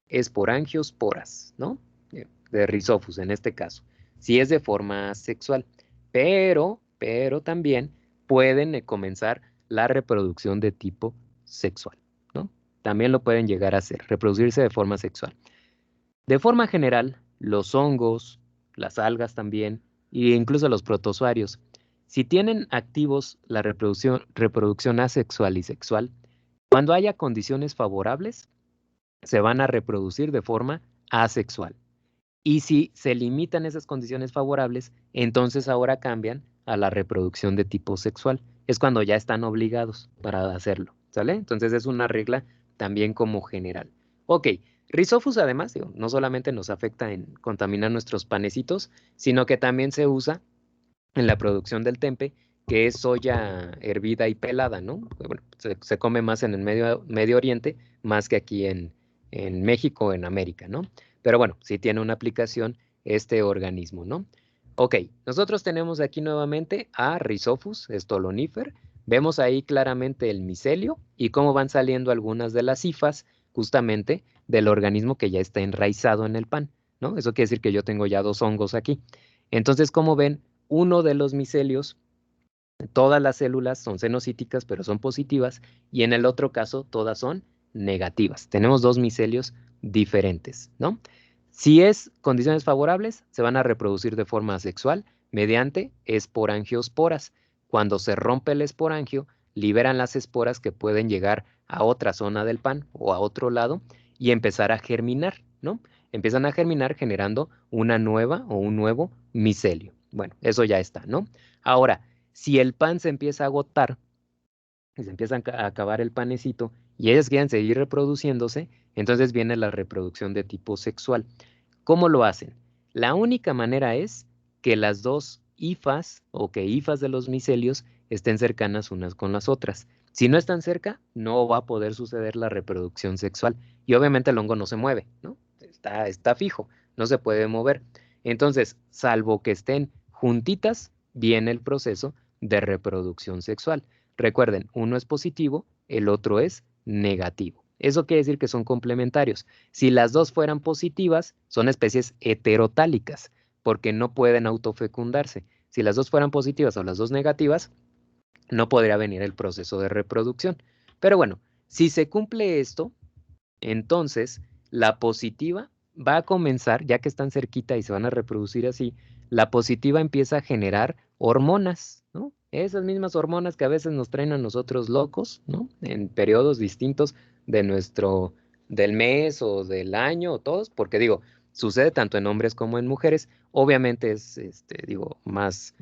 esporangiosporas, ¿no? De Rhizophus en este caso, si es de forma sexual. Pero también pueden comenzar la reproducción de tipo sexual, ¿no? También lo pueden llegar a hacer, reproducirse de forma sexual. De forma general, los hongos, las algas también, e incluso los protozoarios, si tienen activos la reproducción asexual y sexual, cuando haya condiciones favorables, se van a reproducir de forma asexual. Y si se limitan esas condiciones favorables, entonces ahora cambian a la reproducción de tipo sexual. Es cuando ya están obligados para hacerlo, ¿sale? Entonces es una regla también como general. Ok, Rhizophus además, digo, no solamente nos afecta en contaminar nuestros panecitos, sino que también se usa en la producción del tempe, que es soya hervida y pelada, ¿no? Bueno, se come más en el Medio Oriente, más que aquí en México, en América, ¿no? Pero bueno, sí tiene una aplicación este organismo, ¿no? Ok, nosotros tenemos aquí nuevamente a Rhizophus stolonifer. Vemos ahí claramente el micelio y cómo van saliendo algunas de las hifas justamente del organismo que ya está enraizado en el pan, ¿no? Eso quiere decir que yo tengo ya dos hongos aquí. Entonces, como ven, uno de los micelios, todas las células son cenocíticas, pero son positivas, y en el otro caso, todas son negativas. Tenemos dos micelios diferentes, ¿no? Si es condiciones favorables, se van a reproducir de forma asexual mediante esporangiosporas. Cuando se rompe el esporangio, liberan las esporas que pueden llegar a otra zona del pan o a otro lado y empezar a germinar, ¿no? Empiezan a germinar generando una nueva o un nuevo micelio. Bueno, eso ya está, ¿no? Ahora, si el pan se empieza a agotar, y se empieza a acabar el panecito, y ellas quieren seguir reproduciéndose, entonces viene la reproducción de tipo sexual. ¿Cómo lo hacen? La única manera es que las dos hifas o que hifas de los micelios estén cercanas unas con las otras. Si no están cerca, no va a poder suceder la reproducción sexual. Y obviamente el hongo no se mueve, ¿no? Está fijo, no se puede mover. Entonces, salvo que estén juntitas, viene el proceso de reproducción sexual. Recuerden, uno es positivo, el otro es negativo. Eso quiere decir que son complementarios. Si las dos fueran positivas, son especies heterotálicas, porque no pueden autofecundarse. Si las dos fueran positivas o las dos negativas, no podría venir el proceso de reproducción. Pero bueno, si se cumple esto, entonces la positiva va a comenzar, ya que están cerquita y se van a reproducir así, la positiva empieza a generar hormonas, ¿no? Esas mismas hormonas que a veces nos traen a nosotros locos, ¿no? En periodos distintos de del mes o del año o todos, porque digo, sucede tanto en hombres como en mujeres. Obviamente es, digo, más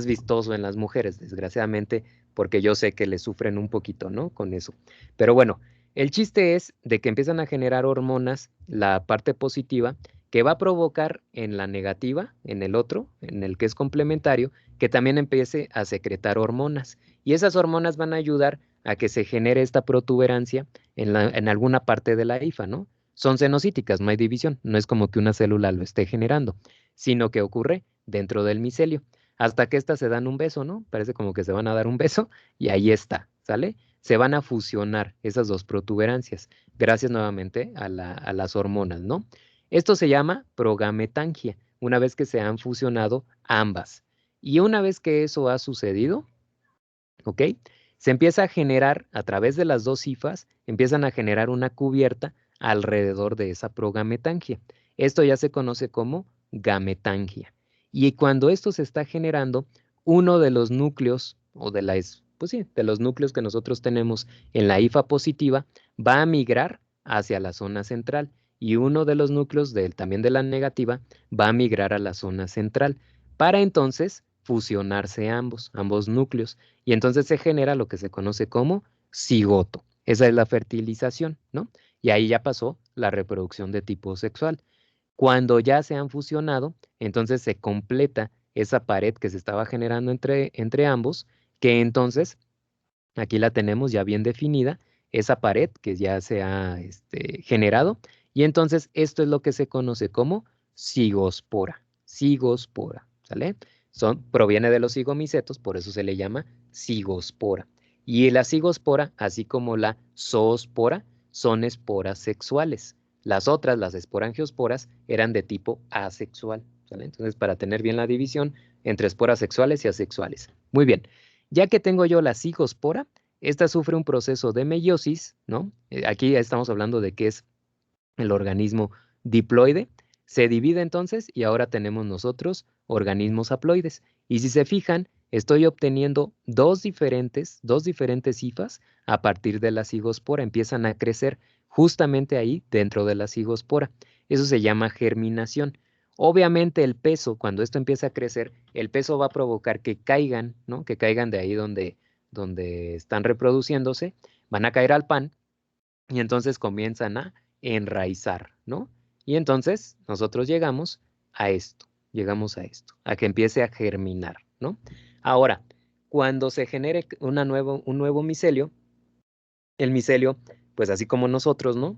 vistoso en las mujeres, desgraciadamente, porque yo sé que le sufren un poquito, ¿no? Con eso. Pero bueno, el chiste es de que empiezan a generar hormonas, la parte positiva, que va a provocar en la negativa, en el otro, en el que es complementario, que también empiece a secretar hormonas. Y esas hormonas van a ayudar a que se genere esta protuberancia en alguna parte de la hifa, ¿no? Son cenocíticas, no hay división, no es como que una célula lo esté generando, sino que ocurre dentro del micelio, hasta que éstas se dan un beso, ¿no? Parece como que se van a dar un beso y ahí está, ¿sale? Se van a fusionar esas dos protuberancias, gracias nuevamente a las hormonas, ¿no? Esto se llama progametangia, una vez que se han fusionado ambas. Y una vez que eso ha sucedido, ¿ok? Se empieza a generar, a través de las dos hifas, empiezan a generar una cubierta alrededor de esa progametangia. Esto ya se conoce como gametangia. Y cuando esto se está generando, uno de los núcleos, o de pues sí, de los núcleos que nosotros tenemos en la hifa positiva, va a migrar hacia la zona central. Y uno de los núcleos también de la negativa va a migrar a la zona central, para entonces fusionarse ambos núcleos. Y entonces se genera lo que se conoce como cigoto. Esa es la fertilización, ¿no? Y ahí ya pasó la reproducción de tipo sexual. Cuando ya se han fusionado, entonces se completa esa pared que se estaba generando entre ambos, que entonces, aquí la tenemos ya bien definida, esa pared que ya se ha generado, y entonces esto es lo que se conoce como cigospora, ¿sale? Proviene de los cigomicetos, por eso se le llama cigospora. Y la cigospora, así como la zoospora, son esporas sexuales. Las otras, las esporangiosporas, eran de tipo asexual, ¿sale? Entonces, para tener bien la división entre esporas sexuales y asexuales. Muy bien, ya que tengo yo la cigospora, esta sufre un proceso de meiosis, ¿no? Aquí ya estamos hablando de qué es el organismo diploide, se divide entonces y ahora tenemos nosotros organismos haploides. Y si se fijan, estoy obteniendo dos diferentes hifas a partir de la cigospora. Empiezan a crecer justamente ahí dentro de la cigospora. Eso se llama germinación. Obviamente el peso, cuando esto empieza a crecer, el peso va a provocar que caigan, ¿no? Que caigan de ahí donde están reproduciéndose, van a caer al pan y entonces comienzan a enraizar, ¿no? Y entonces nosotros llegamos a esto, a que empiece a germinar, ¿no? Ahora, cuando se genere un nuevo micelio, el micelio, pues así como nosotros, ¿no?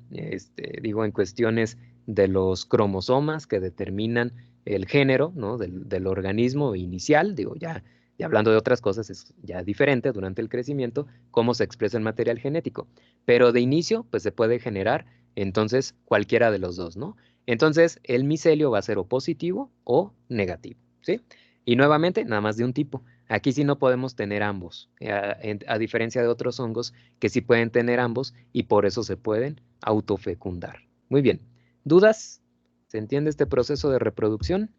Digo, en cuestiones de los cromosomas que determinan el género, ¿no? Del organismo inicial, digo, ya hablando de otras cosas, es ya diferente durante el crecimiento, cómo se expresa el material genético. Pero de inicio, pues se puede generar, entonces, cualquiera de los dos, ¿no? Entonces, el micelio va a ser o positivo o negativo, ¿sí? Y nuevamente, nada más de un tipo. Aquí sí no podemos tener ambos, a diferencia de otros hongos que sí pueden tener ambos y por eso se pueden autofecundar. Muy bien. ¿Dudas? ¿Se entiende este proceso de reproducción?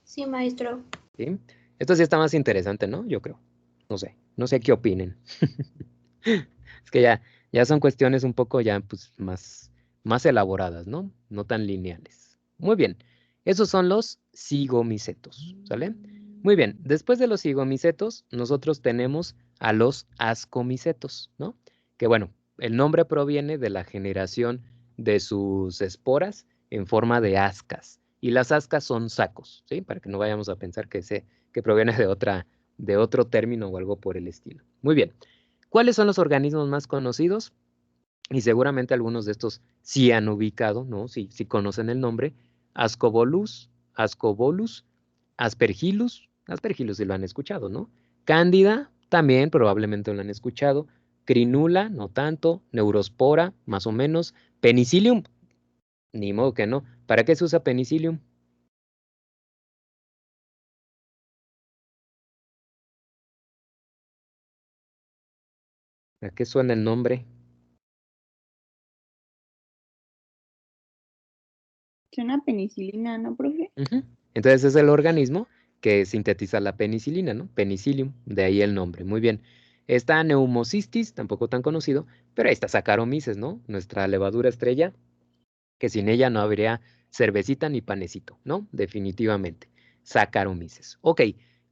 Sí, maestro.
¿Sí? Esto sí está más interesante, ¿no? Yo creo. No sé qué opinen. Es que ya son cuestiones un poco ya pues más elaboradas, ¿no? No tan lineales. Muy bien. Esos son los cigomicetos, ¿sale? Muy bien. Después de los cigomicetos, nosotros tenemos a los ascomicetos, ¿no? Que bueno, el nombre proviene de la generación de sus esporas en forma de ascas. Y las ascas son sacos, ¿sí? Para que no vayamos a pensar que que proviene de otro término o algo por el estilo. Muy bien. ¿Cuáles son los organismos más conocidos? Y seguramente algunos de estos sí han ubicado, ¿no? Sí conocen el nombre. Ascobolus, Aspergillus sí lo han escuchado, ¿no? Cándida, también probablemente lo han escuchado. Crinula, no tanto. Neurospora, más o menos. Penicillium, ni modo que no. ¿Para qué se usa penicillium? ¿A qué suena el nombre?
Suena penicilina, ¿no, profe?
Ujú. Entonces es el organismo que sintetiza la penicilina, ¿no? Penicillium, de ahí el nombre. Muy bien. Está Pneumocystis, tampoco tan conocido, pero ahí está Saccharomyces, ¿no? Nuestra levadura estrella, que sin ella no habría cervecita ni panecito, ¿no? Definitivamente. Saccharomyces. Ok,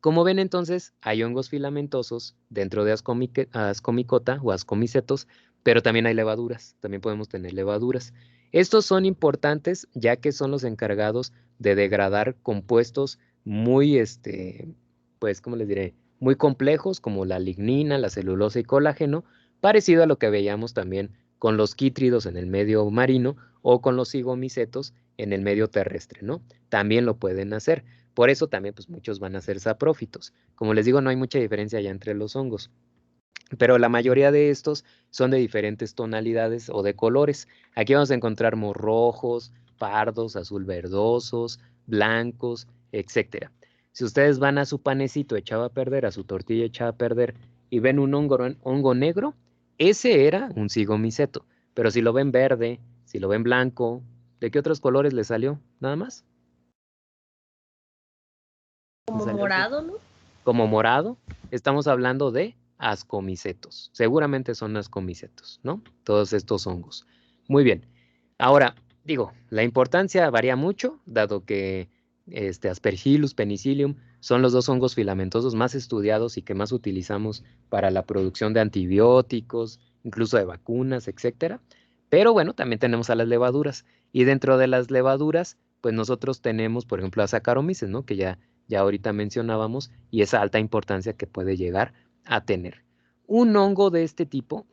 como ven entonces, hay hongos filamentosos dentro de Ascomicota o Ascomicetos, pero también hay levaduras, también podemos tener levaduras. Estos son importantes ya que son los encargados de degradar compuestos muy, pues, ¿cómo les diré? Muy complejos como la lignina, la celulosa y colágeno, parecido a lo que veíamos también con los quítridos en el medio marino o con los zigomicetos en el medio terrestre, ¿no? También lo pueden hacer. Por eso también, pues muchos van a ser saprófitos. Como les digo, no hay mucha diferencia ya entre los hongos, pero la mayoría de estos son de diferentes tonalidades o de colores. Aquí vamos a encontrar rojos, pardos, azul verdosos, blancos, etcétera. Si ustedes van a su panecito echado a perder, a su tortilla echada a perder, y ven un hongo negro, ese era un cigomiceto. Pero si lo ven verde, si lo ven blanco, ¿de qué otros colores le salió? ¿Nada más?
Como
¿Le salió
morado, ¿no?
como morado? Estamos hablando de ascomicetos. Seguramente son ascomicetos, ¿no? Todos estos hongos. Muy bien. Ahora, digo, la importancia varía mucho, dado que Aspergillus, Penicillium son los dos hongos filamentosos más estudiados y que más utilizamos para la producción de antibióticos, incluso de vacunas, etcétera. Pero bueno, también tenemos a las levaduras. Y dentro de las levaduras, pues nosotros tenemos, por ejemplo, a Saccharomyces, ¿no? Que ya ahorita mencionábamos, y esa alta importancia que puede llegar a tener. Un hongo de este tipo,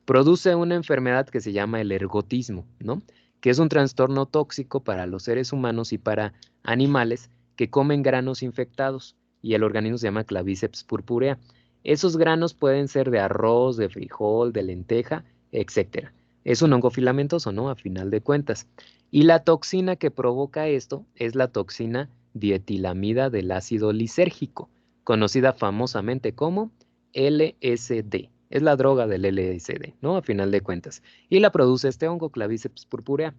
produce una enfermedad que se llama el ergotismo, ¿no? Que es un trastorno tóxico para los seres humanos y para animales que comen granos infectados, y el organismo se llama Claviceps purpurea. Esos granos pueden ser de arroz, de frijol, de lenteja, etcétera. Es un hongo filamentoso, ¿no? A final de cuentas. Y la toxina que provoca esto es la toxina dietilamida del ácido lisérgico, conocida famosamente como LSD. Es la droga del LSD, ¿no? A final de cuentas. Y la produce este hongo, Claviceps purpurea.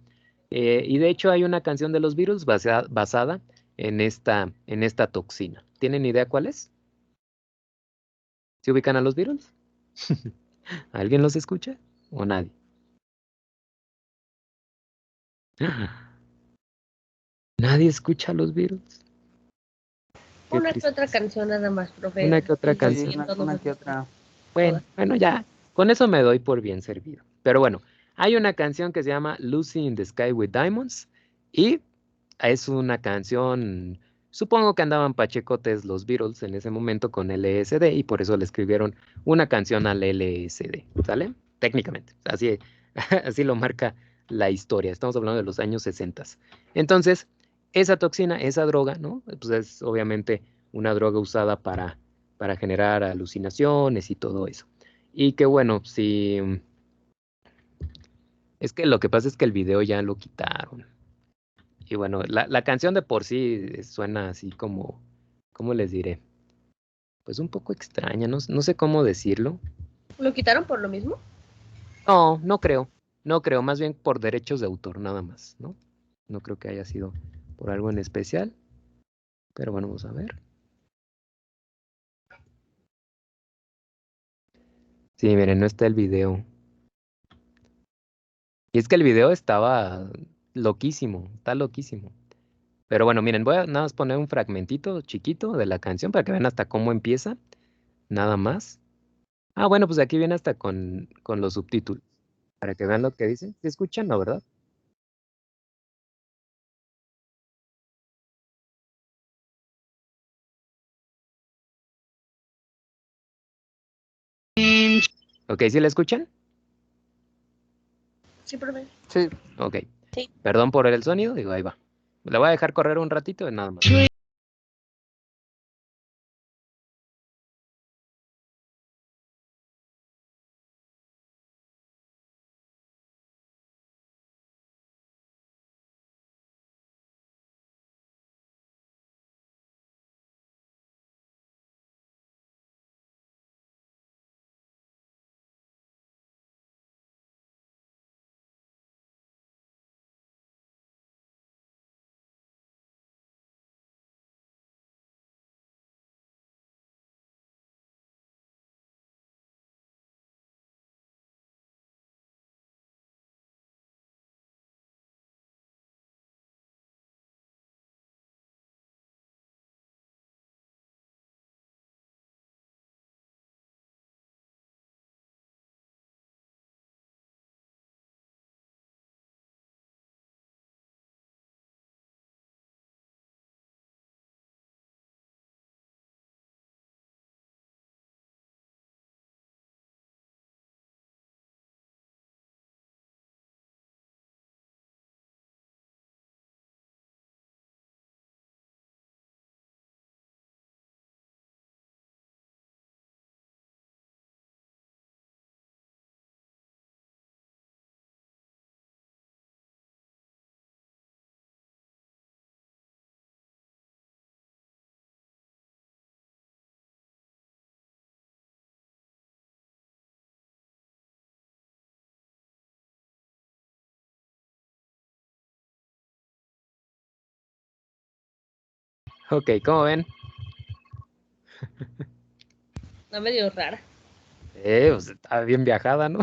Y de hecho hay una canción de los Beatles basada en esta toxina. ¿Tienen idea cuál es? ¿Se ubican a los Beatles? ¿Alguien los escucha? ¿O nadie? ¿Nadie escucha a los Beatles? Qué
Una que otra
tristeza.
canción nada más, profe.
Una que otra
Sí,
canción.
una que otra.
Bueno, ya, con eso me doy por bien servido. Pero bueno, hay una canción que se llama Lucy in the Sky with Diamonds y es una canción, supongo que andaban pachecotes los Beatles en ese momento con LSD y por eso le escribieron una canción al LSD, ¿sale? Técnicamente, así, así lo marca la historia. Estamos hablando de los años 60. Entonces, esa toxina, esa droga, ¿no? Pues es obviamente una droga usada para generar alucinaciones y todo eso. Y que bueno, sí, es que lo que pasa es que el video ya lo quitaron. Y bueno, la canción de por sí suena así como, ¿cómo les diré? Pues un poco extraña, no sé cómo decirlo.
¿Lo quitaron por lo mismo?
No, no creo, más bien por derechos de autor nada más, ¿no? No creo que haya sido por algo en especial, pero bueno, vamos a ver. Sí, miren, no está el video. Y es que el video estaba loquísimo, está loquísimo. Pero bueno, miren, voy a nada más poner un fragmentito chiquito de la canción para que vean hasta cómo empieza, nada más. Ah, bueno, pues aquí viene hasta con los subtítulos, para que vean lo que dice. ¿Se escuchan, no, verdad? Ok, ¿sí la escuchan?
Sí, profe.
Sí.
Ok.
Sí.
Perdón por el sonido, digo, ahí va. La voy a dejar correr un ratito y nada más. Ok, ¿cómo ven?
Está medio rara.
Pues está bien viajada, ¿no?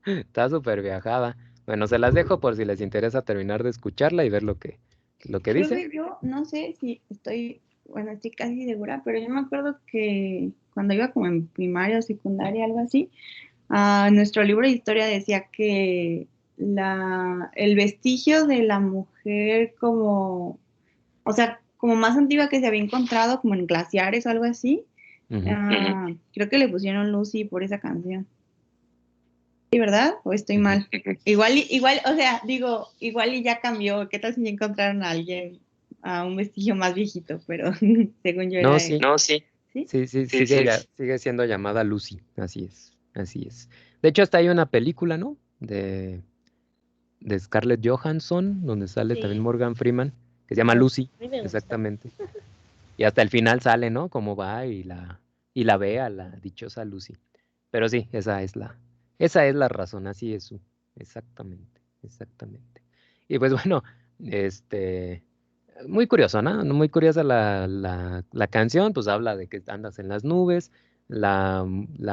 Está súper viajada. Bueno, se las dejo por si les interesa terminar de escucharla y ver lo que dice.
Profe, yo no sé si estoy, bueno, estoy casi segura, pero yo me acuerdo que cuando iba como en primaria o secundaria, algo así, nuestro libro de historia decía que el vestigio de la mujer como, o sea, como más antigua que se había encontrado como en glaciares o algo así,
Ujú.
creo que le pusieron Lucy por esa canción. ¿Sí, verdad? ¿O estoy mal? Igual, o sea, digo, igual y ya cambió. ¿Qué tal si ya encontraron a alguien, a un vestigio más viejito? Pero según yo
No,
era
sí.
No, sí.
¿sí?
Sí, sigue siendo llamada Lucy. Así es, así es. De hecho, hasta hay una película, ¿no? De Scarlett Johansson, donde sale también
Sí.
Morgan Freeman, que se llama
A
Lucy,
mí me gusta.
exactamente. Y hasta el final sale, ¿no? Cómo va y la ve a la dichosa Lucy. Pero sí, esa es la razón, así es su. Exactamente, exactamente. Y pues bueno, este, muy curioso, ¿no? Muy curiosa la canción, pues habla de que andas en las nubes, la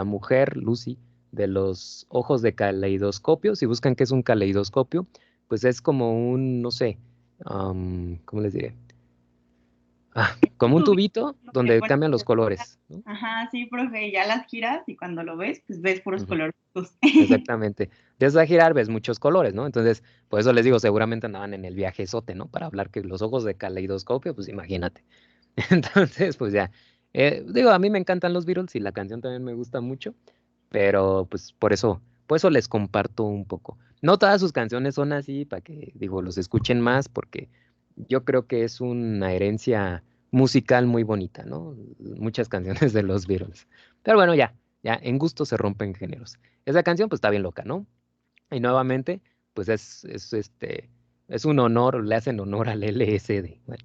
mujer, Lucy, de los ojos de caleidoscopio, si buscan qué es un caleidoscopio, pues es como un, no sé, ¿cómo les diré? Como un tubito
Lo que
donde
pones-
cambian los colores, ¿no?
Ajá, sí, profe, ya las giras y cuando lo ves, pues ves puros
Ujú.
colores.
Exactamente. Desde a girar ves muchos colores, ¿no? Entonces, por eso les digo, seguramente andaban en el viajezote, ¿no? Para hablar que los ojos de caleidoscopio, pues imagínate. Entonces, pues ya. Digo, a mí me encantan los Beatles y la canción también me gusta mucho, pero pues por eso les comparto un poco. No todas sus canciones son así, para que, digo, los escuchen más, porque yo creo que es una herencia musical muy bonita, ¿no? Muchas canciones de los Beatles. Pero bueno, ya, en gusto se rompen géneros. Esa canción, pues está bien loca, ¿no? Y nuevamente, pues es un honor, le hacen honor al LSD. Bueno,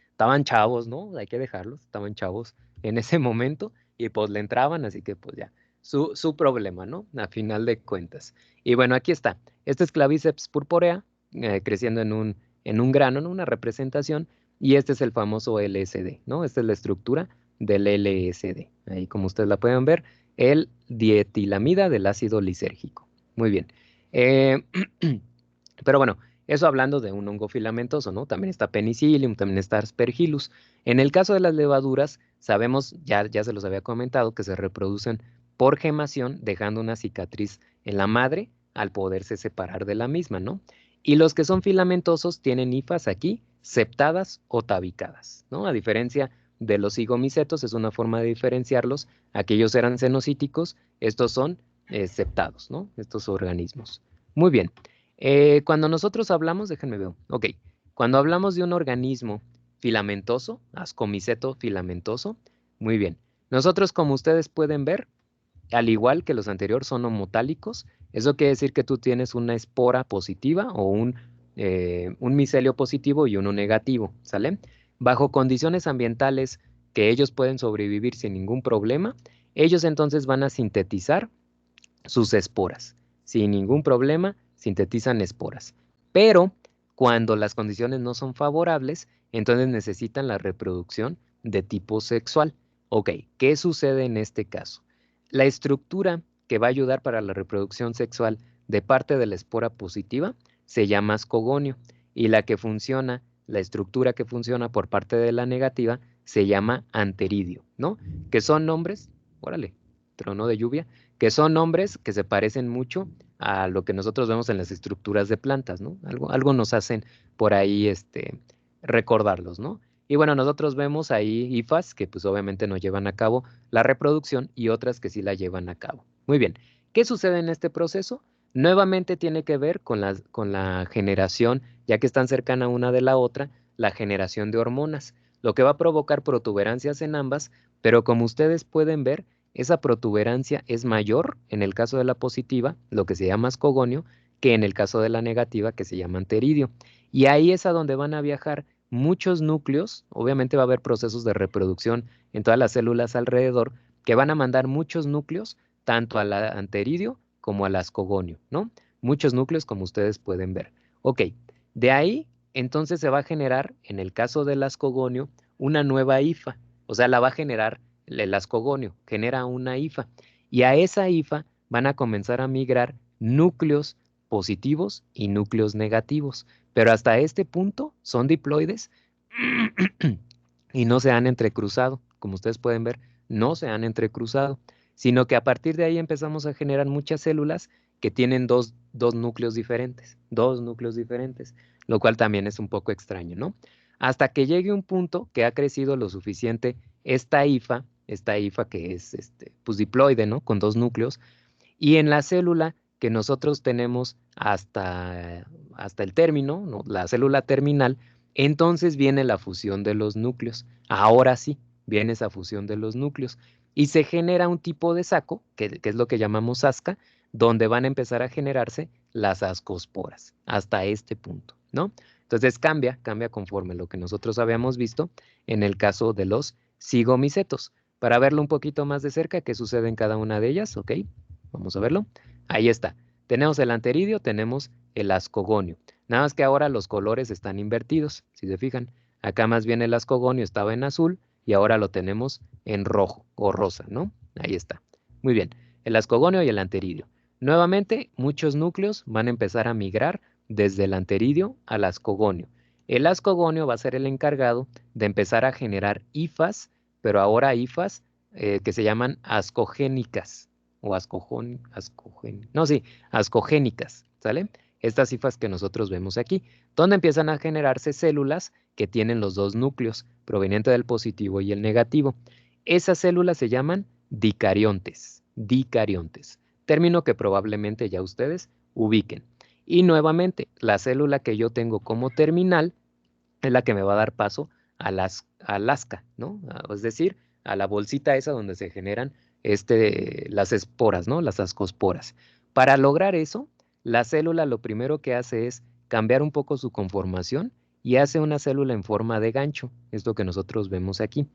estaban chavos, ¿no? Hay que dejarlos, estaban chavos en ese momento y pues le entraban, así que pues ya, su problema, ¿no? A final de cuentas. Y bueno, aquí está. Este es Clavíceps purpurea, creciendo en un grano, ¿no? Una representación, y este es el famoso LSD, ¿no? Esta es la estructura del LSD. Ahí como ustedes la pueden ver, el dietilamida del ácido lisérgico. Muy bien. Eh, pero bueno, eso hablando de un hongo filamentoso, ¿no? También está Penicillium, también está Aspergillus. En el caso de las levaduras, sabemos, ya se los había comentado, que se reproducen por gemación, dejando una cicatriz en la madre al poderse separar de la misma, ¿no? Y los que son filamentosos tienen hifas aquí, septadas o tabicadas, ¿no? A diferencia de los cigomicetos, es una forma de diferenciarlos. Aquellos eran cenocíticos, estos son septados, ¿no? Estos organismos. Muy bien. Cuando nosotros hablamos, déjenme ver, ok, cuando hablamos de un organismo filamentoso, ascomiceto filamentoso, muy bien. Nosotros, como ustedes pueden ver, al igual que los anteriores, son homotálicos. Eso quiere decir que tú tienes una espora positiva o un micelio positivo y uno negativo, ¿sale? Bajo condiciones ambientales que ellos pueden sobrevivir sin ningún problema, ellos entonces van a sintetizar sus esporas. Sin ningún problema, sintetizan esporas. Pero cuando las condiciones no son favorables, entonces necesitan la reproducción de tipo sexual. Ok, ¿qué sucede en este caso? La estructura que va a ayudar para la reproducción sexual de parte de la espora positiva se llama ascogonio y la estructura que funciona por parte de la negativa se llama anteridio, ¿no? Que son nombres, órale, trono de lluvia, que son nombres que se parecen mucho a lo que nosotros vemos en las estructuras de plantas, ¿no? Algo nos hacen por ahí recordarlos, ¿no? Y bueno, nosotros vemos ahí hifas que pues obviamente no llevan a cabo la reproducción y otras que sí la llevan a cabo. Muy bien, ¿qué sucede en este proceso? Nuevamente tiene que ver con la generación, ya que están cercanas una de la otra, la generación de hormonas, lo que va a provocar protuberancias en ambas, pero como ustedes pueden ver, esa protuberancia es mayor en el caso de la positiva, lo que se llama ascogonio, que en el caso de la negativa, que se llama anteridio. Y ahí es a donde van a viajar muchos núcleos, obviamente va a haber procesos de reproducción en todas las células alrededor, que van a mandar muchos núcleos, tanto al anteridio como al ascogonio, ¿no? Muchos núcleos como ustedes pueden ver. Ok, de ahí entonces se va a generar, en el caso del ascogonio, una nueva hifa, o sea, la va a generar el ascogonio, genera una hifa, y a esa hifa van a comenzar a migrar núcleos positivos y núcleos negativos, pero hasta este punto son diploides y no se han entrecruzado, como ustedes pueden ver, no se han entrecruzado, sino que a partir de ahí empezamos a generar muchas células que tienen dos núcleos diferentes, lo cual también es un poco extraño, ¿no? Hasta que llegue un punto que ha crecido lo suficiente esta hifa que es pues diploide, ¿no? Con dos núcleos, y en la célula que nosotros tenemos hasta el término, ¿no? La célula terminal, entonces viene la fusión de los núcleos. Ahora sí, viene esa fusión de los núcleos. Y se genera un tipo de saco, que es lo que llamamos asca, donde van a empezar a generarse las ascosporas, hasta este punto, ¿no? Entonces cambia conforme lo que nosotros habíamos visto en el caso de los cigomicetos. Para verlo un poquito más de cerca, qué sucede en cada una de ellas, ¿ok? Vamos a verlo. Ahí está. Tenemos el anteridio, tenemos el ascogonio. Nada más que ahora los colores están invertidos, si se fijan. Acá más bien el ascogonio estaba en azul y ahora lo tenemos en rojo o rosa, ¿no? Ahí está. Muy bien. El ascogonio y el anteridio. Nuevamente, muchos núcleos van a empezar a migrar desde el anteridio al ascogonio. El ascogonio va a ser el encargado de empezar a generar hifas, pero ahora hifas que se llaman ascogénicas o ascogénicas, ¿sale? Estas hifas que nosotros vemos aquí, donde empiezan a generarse células que tienen los dos núcleos, proveniente del positivo y el negativo. Esas células se llaman dicariontes, término que probablemente ya ustedes ubiquen. Y nuevamente, la célula que yo tengo como terminal es la que me va a dar paso al asca, ¿no? Es decir, a la bolsita esa donde se generan las esporas, ¿no? Las ascosporas. Para lograr eso, la célula lo primero que hace es cambiar un poco su conformación y hace una célula en forma de gancho, es lo que nosotros vemos aquí.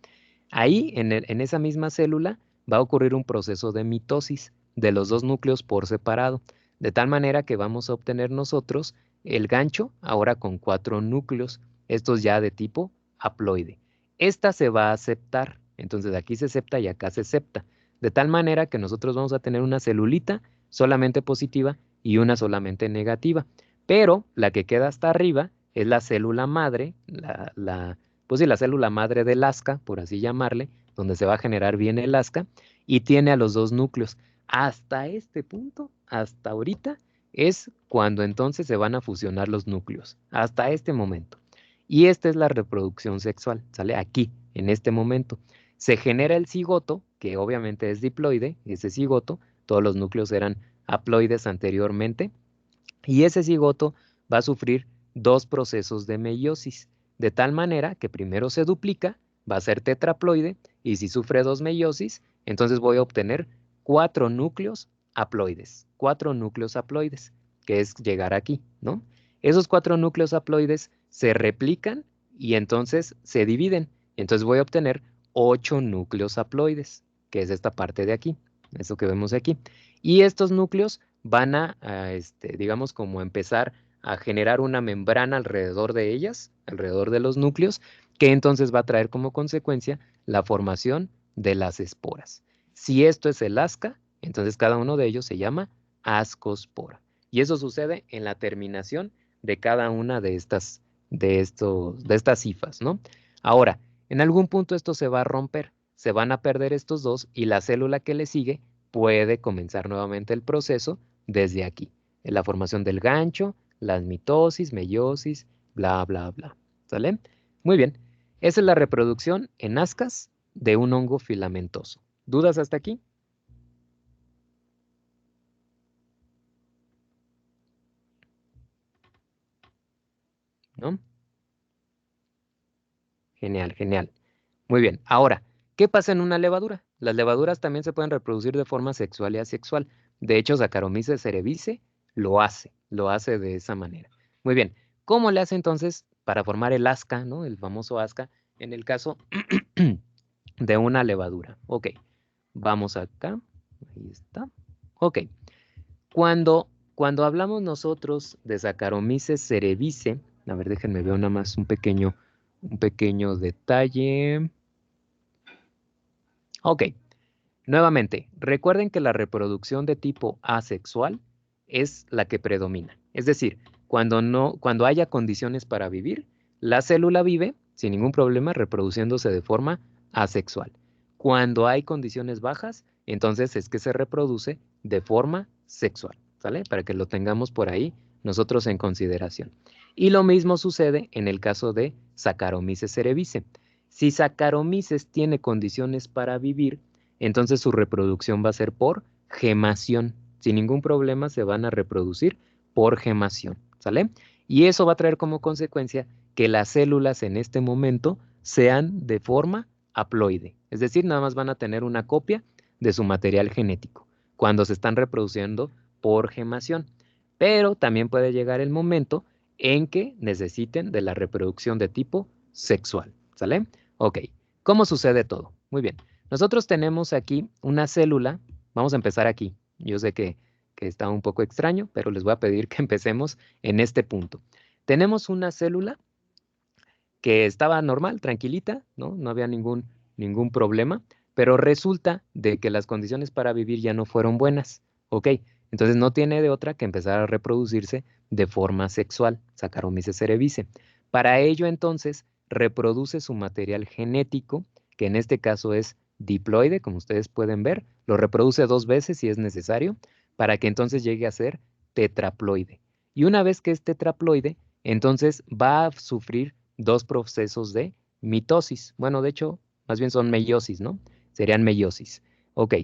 Ahí, en esa misma célula, va a ocurrir un proceso de mitosis de los dos núcleos por separado, de tal manera que vamos a obtener nosotros el gancho ahora con 4 núcleos, estos ya de tipo haploide. Esta se va a aceptar, entonces aquí se acepta y acá se acepta, de tal manera que nosotros vamos a tener una celulita solamente positiva y una solamente negativa, pero la que queda hasta arriba es la célula madre, pues sí, la célula madre del asca, por así llamarle, donde se va a generar bien el asca, y tiene a los dos núcleos. Hasta este punto, hasta ahorita, es cuando entonces se van a fusionar los núcleos, hasta este momento. Y esta es la reproducción sexual, ¿sale? Aquí, en este momento. Se genera el cigoto, que obviamente es diploide, ese cigoto, todos los núcleos eran haploides anteriormente, y ese cigoto va a sufrir dos procesos de meiosis, de tal manera que primero se duplica, va a ser tetraploide, y si sufre dos meiosis, entonces voy a obtener 4 núcleos haploides, que es llegar aquí, ¿no? Esos 4 núcleos haploides se replican y entonces se dividen. Entonces voy a obtener 8 núcleos haploides, que es esta parte de aquí, eso que vemos aquí. Y estos núcleos van a digamos, como empezar a generar una membrana alrededor de ellas, alrededor de los núcleos, que entonces va a traer como consecuencia la formación de las esporas. Si esto es el asca, entonces cada uno de ellos se llama ascospora. Y eso sucede en la terminación de cada una de estas hifas, ¿no? Ahora, en algún punto esto se va a romper, se van a perder estos dos y la célula que le sigue puede comenzar nuevamente el proceso desde aquí, en la formación del gancho, las mitosis, meiosis, bla, bla, bla. ¿Sale? Muy bien. Esa es la reproducción en ascas de un hongo filamentoso. ¿Dudas hasta aquí? ¿No? Genial, genial. Muy bien. Ahora, ¿qué pasa en una levadura? Las levaduras también se pueden reproducir de forma sexual y asexual. De hecho, Saccharomyces cerevisiae lo hace de esa manera. Muy bien. ¿Cómo le hace entonces para formar el asca, ¿no? El famoso asca, en el caso de una levadura? Ok, vamos acá. Ahí está. Ok. Cuando hablamos nosotros de Saccharomyces cerevisiae, a ver, déjenme ver nada más un pequeño detalle. Ok, nuevamente, recuerden que la reproducción de tipo asexual es la que predomina. Es decir, cuando haya condiciones para vivir, la célula vive sin ningún problema reproduciéndose de forma asexual. Cuando hay condiciones bajas, entonces es que se reproduce de forma sexual, ¿sale? Para que lo tengamos por ahí nosotros en consideración. Y lo mismo sucede en el caso de Saccharomyces cerevisiae. Si Saccharomyces tiene condiciones para vivir, entonces su reproducción va a ser por gemación. Sin ningún problema se van a reproducir por gemación, ¿sale? Y eso va a traer como consecuencia que las células en este momento sean de forma haploide. Es decir, nada más van a tener una copia de su material genético cuando se están reproduciendo por gemación. Pero también puede llegar el momento en que necesiten de la reproducción de tipo sexual, ¿sale? Ok, ¿cómo sucede todo? Muy bien, nosotros tenemos aquí una célula, vamos a empezar aquí, yo sé que está un poco extraño, pero les voy a pedir que empecemos en este punto. Tenemos una célula que estaba normal, tranquilita, ¿no? No había ningún problema, pero resulta de que las condiciones para vivir ya no fueron buenas, ¿ok? Entonces no tiene de otra que empezar a reproducirse de forma sexual, Saccharomyces cerevisiae. Para ello entonces reproduce su material genético, que en este caso es diploide, como ustedes pueden ver, lo reproduce 2 veces si es necesario, para que entonces llegue a ser tetraploide. Y una vez que es tetraploide, entonces va a sufrir 2 procesos de mitosis. Bueno, de hecho, más bien son meiosis, ¿no? Serían meiosis. Ok,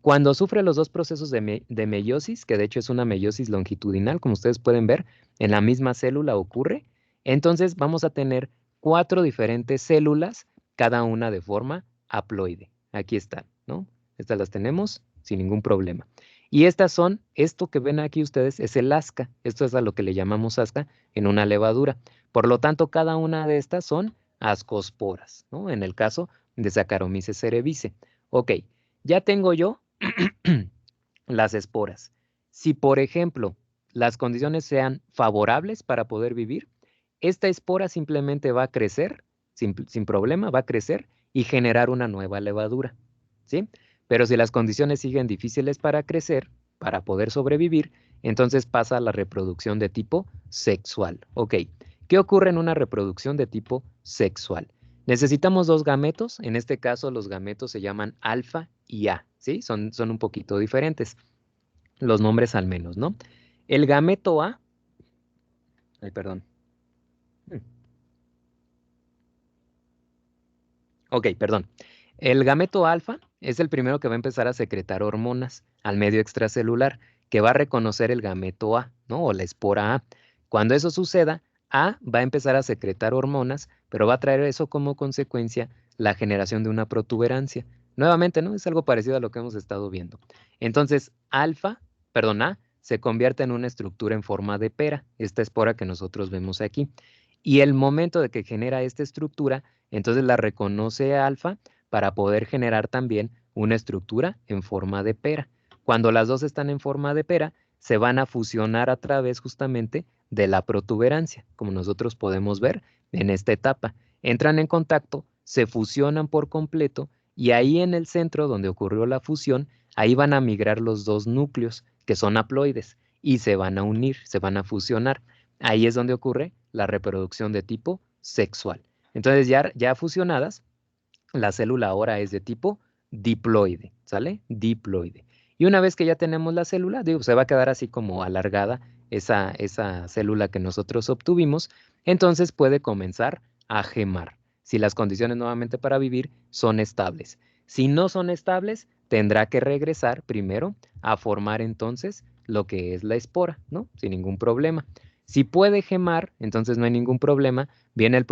cuando sufre los 2 procesos de meiosis, que de hecho es una meiosis longitudinal, como ustedes pueden ver, en la misma célula ocurre, entonces vamos a tener 4 diferentes células, cada una de forma haploide. Aquí están, ¿no? Estas las tenemos sin ningún problema. Y esto que ven aquí ustedes es el asca. Esto es a lo que le llamamos asca en una levadura. Por lo tanto, cada una de estas son ascosporas, ¿no? En el caso de Saccharomyces cerevisiae. Ok, ya tengo yo las esporas. Si, por ejemplo, las condiciones sean favorables para poder vivir, esta espora simplemente va a crecer, sin problema, va a crecer y generar una nueva levadura, ¿sí? Pero si las condiciones siguen difíciles para crecer, para poder sobrevivir, entonces pasa a la reproducción de tipo sexual. Ok, ¿qué ocurre en una reproducción de tipo sexual? Necesitamos 2 gametos, en este caso los gametos se llaman alfa y A, ¿sí? Son un poquito diferentes, los nombres al menos, ¿no? El gameto A, ay, perdón. Ok, perdón. El gameto alfa es el primero que va a empezar a secretar hormonas al medio extracelular, que va a reconocer el gameto A, ¿no? O la espora A. Cuando eso suceda, A va a empezar a secretar hormonas, pero va a traer eso como consecuencia la generación de una protuberancia. Nuevamente, ¿no? Es algo parecido a lo que hemos estado viendo. Entonces, A, se convierte en una estructura en forma de pera, esta espora que nosotros vemos aquí. Y el momento de que genera esta estructura, entonces la reconoce alfa para poder generar también una estructura en forma de pera. Cuando las dos están en forma de pera, se van a fusionar a través justamente de la protuberancia, como nosotros podemos ver en esta etapa. Entran en contacto, se fusionan por completo y ahí en el centro donde ocurrió la fusión, ahí van a migrar los dos núcleos, que son haploides, y se van a unir, se van a fusionar. Ahí es donde ocurre la reproducción de tipo sexual. Entonces ya fusionadas, la célula ahora es de tipo diploide, ¿sale? Diploide. Y una vez que ya tenemos la célula, digo, se va a quedar así como alargada esa célula que nosotros obtuvimos, entonces puede comenzar a gemar, si las condiciones nuevamente para vivir son estables. Si no son estables, tendrá que regresar primero a formar entonces lo que es la espora, ¿no? Sin ningún problema. Si puede gemar, entonces no hay ningún problema, viene el